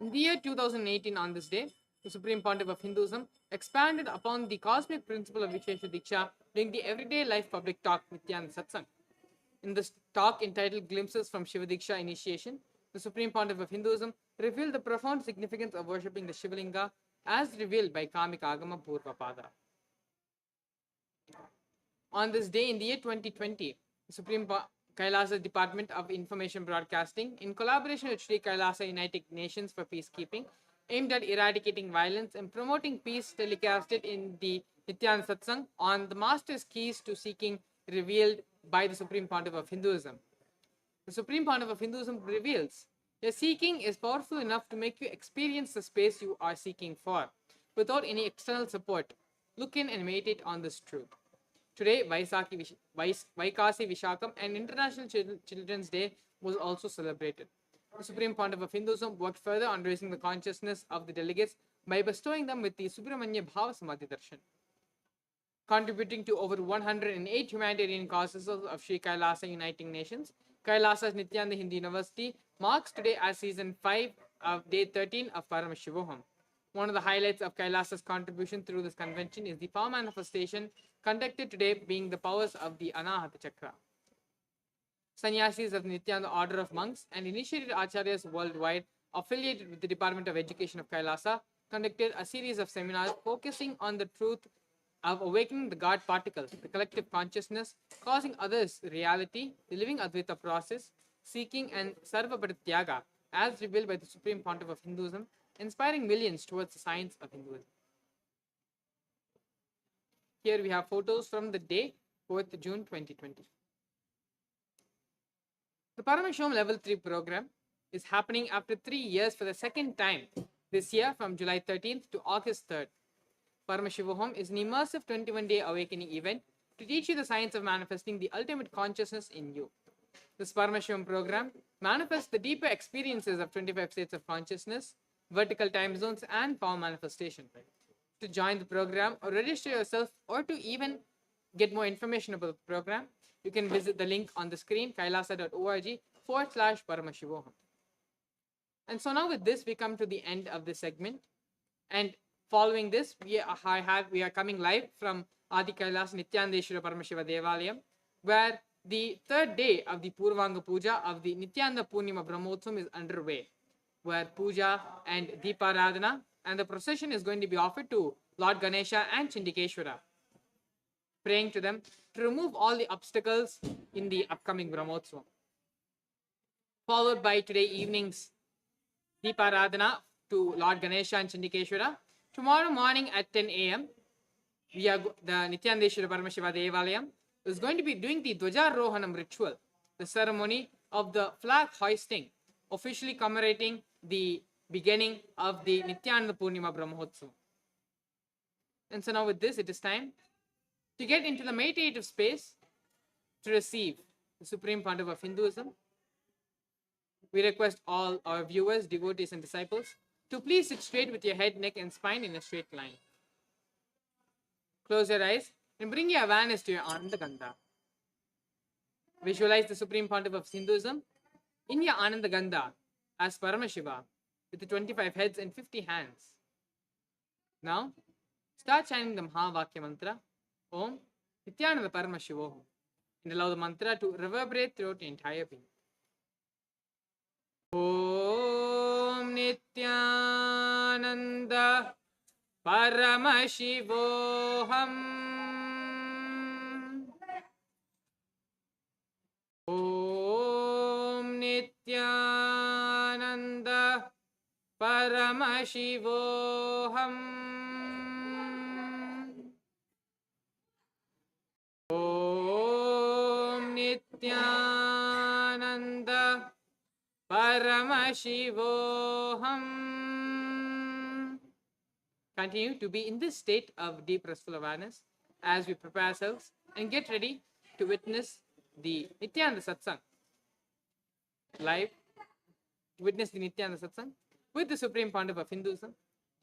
In the year 2018, on this day, the Supreme Pontiff of Hinduism expanded upon the cosmic principle of Vishesha Diksha during the everyday life public talk Nithyananda Satsang. In this talk entitled Glimpses from Shiva Diksha Initiation, the Supreme Pontiff of Hinduism revealed the profound significance of worshipping the Shivalinga as revealed by Kamika Agama Purvapada. On this day in the year 2020, the Supreme Kailasa Department of Information Broadcasting, in collaboration with Sri Kailasa United Nations for Peacekeeping, aimed at eradicating violence and promoting peace, telecasted in the Nithyananda Satsang on the Master's Keys to Seeking revealed by the Supreme Pontiff of Hinduism. The Supreme Pontiff of Hinduism reveals, your seeking is powerful enough to make you experience the space you are seeking for, without any external support. Look in and meditate on this truth. Today, Vaikasi Vishakam, and International Children's Day, was also celebrated. The Supreme Pontiff of Hinduism worked further on raising the consciousness of the delegates by bestowing them with the Subramanya Bhava Samadhi Darshan. Contributing to over 108 humanitarian causes of Sri Kailasa Uniting Nations, Kailasa's Nithyananda Hindu University marks today as season 5 of day 13 of Paramashivoham. One of the highlights of Kailasa's contribution through this convention is the power manifestation conducted today, being the powers of the Anahata Chakra. Sannyasis of the Nithyananda Order of Monks and initiated acharyas worldwide affiliated with the Department of Education of Kailasa conducted a series of seminars focusing on the truth of awakening the God particle, the collective consciousness, causing others reality, the living Advaita process, seeking and Sarva Parityaga, as revealed by the Supreme Pontiff of Hinduism, inspiring millions towards the science of Hinduism. Here we have photos from the day, 4th June 2020. The Paramashivoham Level 3 program is happening after 3 years for the second time this year from July 13th to August 3rd. Paramashivoham is an immersive 21-day awakening event to teach you the science of manifesting the ultimate consciousness in you. This Paramashivoham program manifests the deeper experiences of 25 states of consciousness, vertical time zones, and power manifestation. To join the program or register yourself, or to even get more information about the program, you can visit the link on the screen, kailasa.org/Paramashivoham. And so now with this, we come to the end of this segment. And following this, we are coming live from Adi Kailas Nithyanandeshwara Paramashiva Devalayam, where the third day of the Purvanga Puja of the Nithyananda Purnima Brahmotsam is underway, where puja and Deeparadhana and the procession is going to be offered to Lord Ganesha and Chindikeshwara, praying to them to remove all the obstacles in the upcoming Brahmotsam. Followed by today evening's Deeparadhana to Lord Ganesha and Chindikeshwara. Tomorrow morning at 10 a.m., the Nithyanandeshwara Paramashiva Devalayam is going to be doing the Dwajarohanam ritual, the ceremony of the flag hoisting, officially commemorating the beginning of the Nithyananda Purnima Brahmotsam. And so now with this, it is time to get into the meditative space to receive the Supreme Pontiff of Hinduism. We request all our viewers, devotees, and disciples to please sit straight with your head, neck, and spine in a straight line. Close your eyes and bring your awareness to your Ananda Gandha. Visualize the Supreme Pontiff of Hinduism India Ananda Gandha as Paramashiva with the 25 heads and 50 hands. Now, start chanting the Mahavakya mantra, Om Nithyananda Paramashivoham, and allow the mantra to reverberate throughout the entire being. Om Nithyananda Paramashivoham. Om Nithyananda Paramashivoham. Om Nithyananda Paramashivoham. Continue to be in this state of deep restful awareness as we prepare ourselves and get ready to witness the Nithyananda Satsang live, witness the Nithyananda Satsang with the Supreme Pontiff of Hinduism,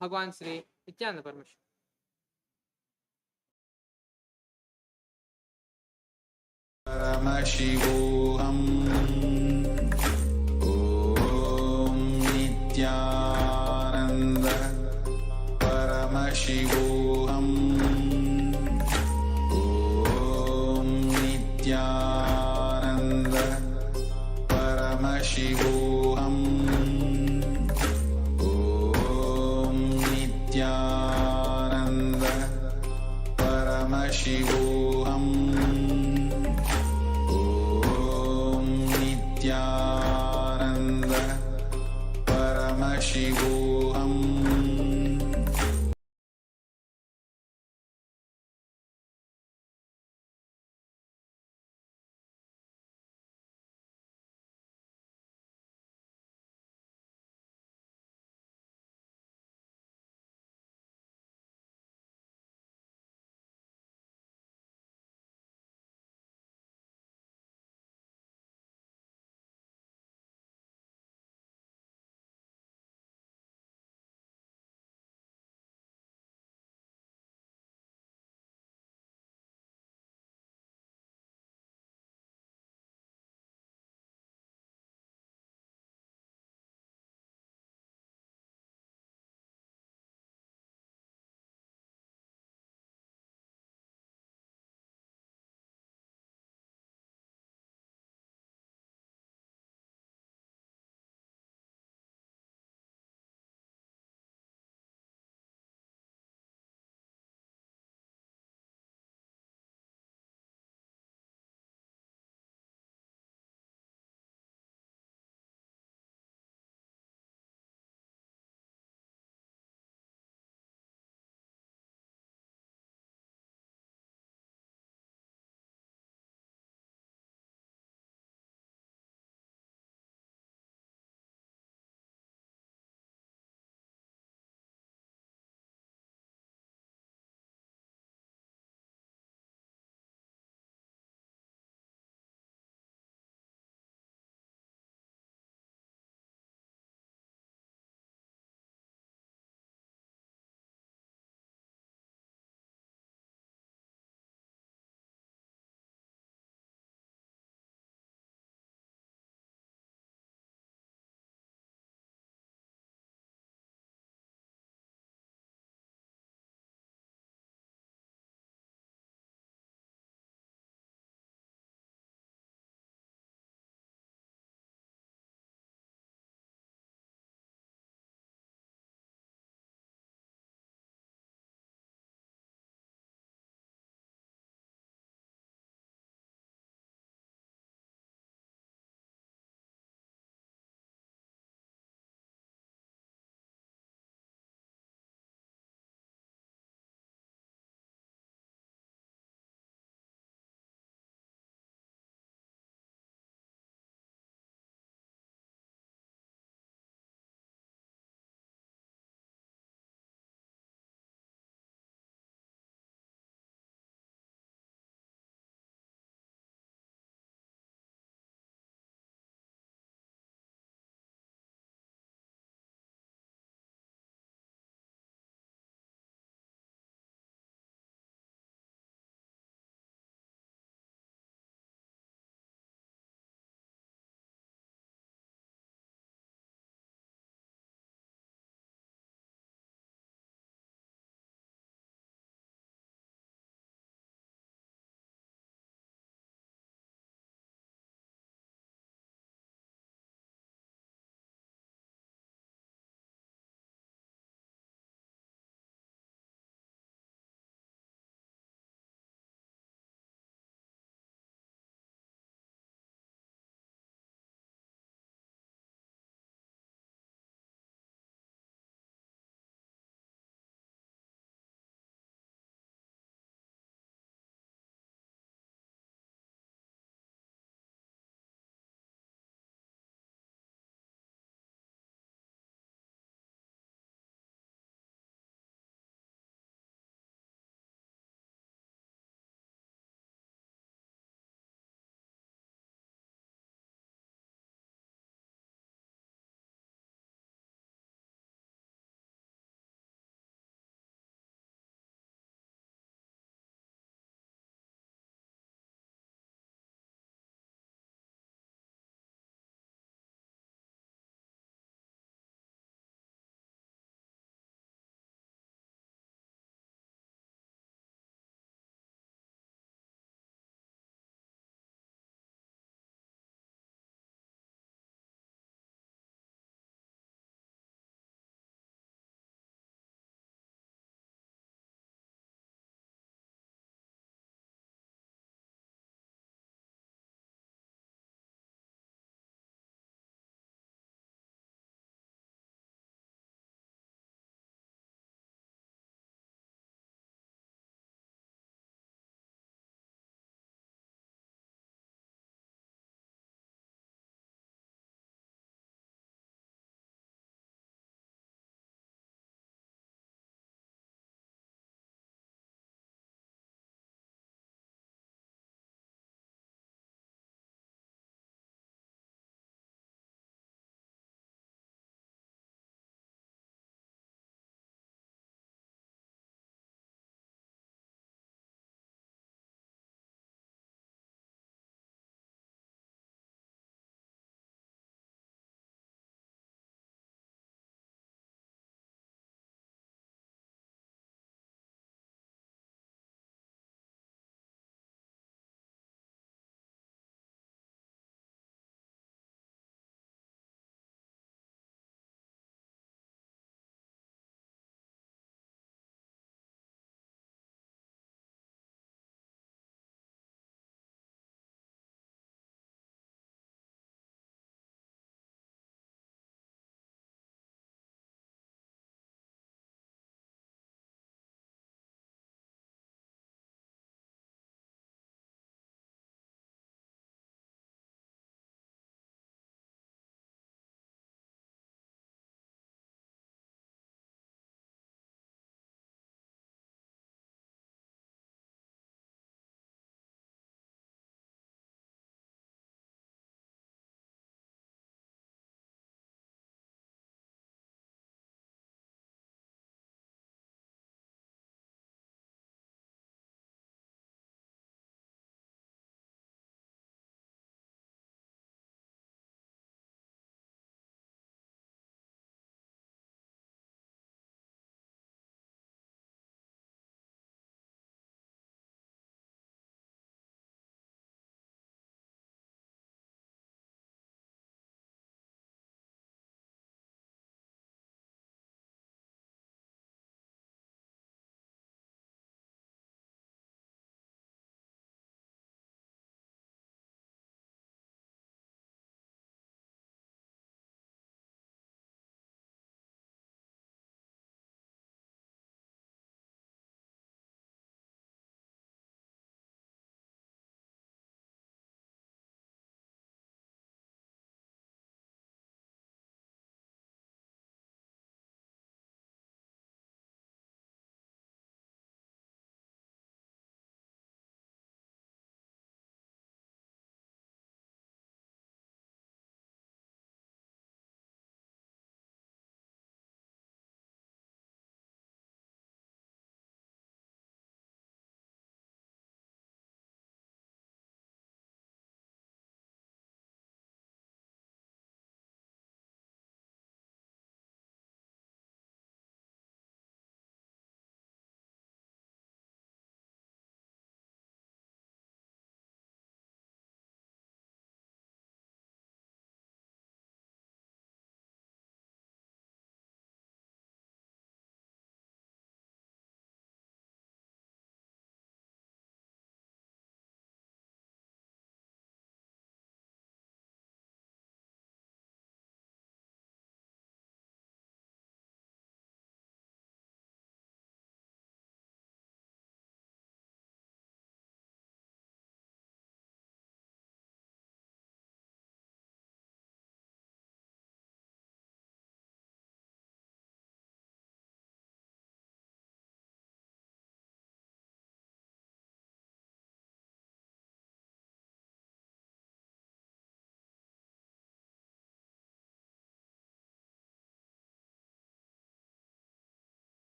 Bhagwan Sri Nithyananda Paramashivam. Paramashivoham. Om Nithyananda Paramashivoham. Om Nithyananda Paramashivoham. Om Nithyananda Paramashivoham. Nithyananda Paramashivoham.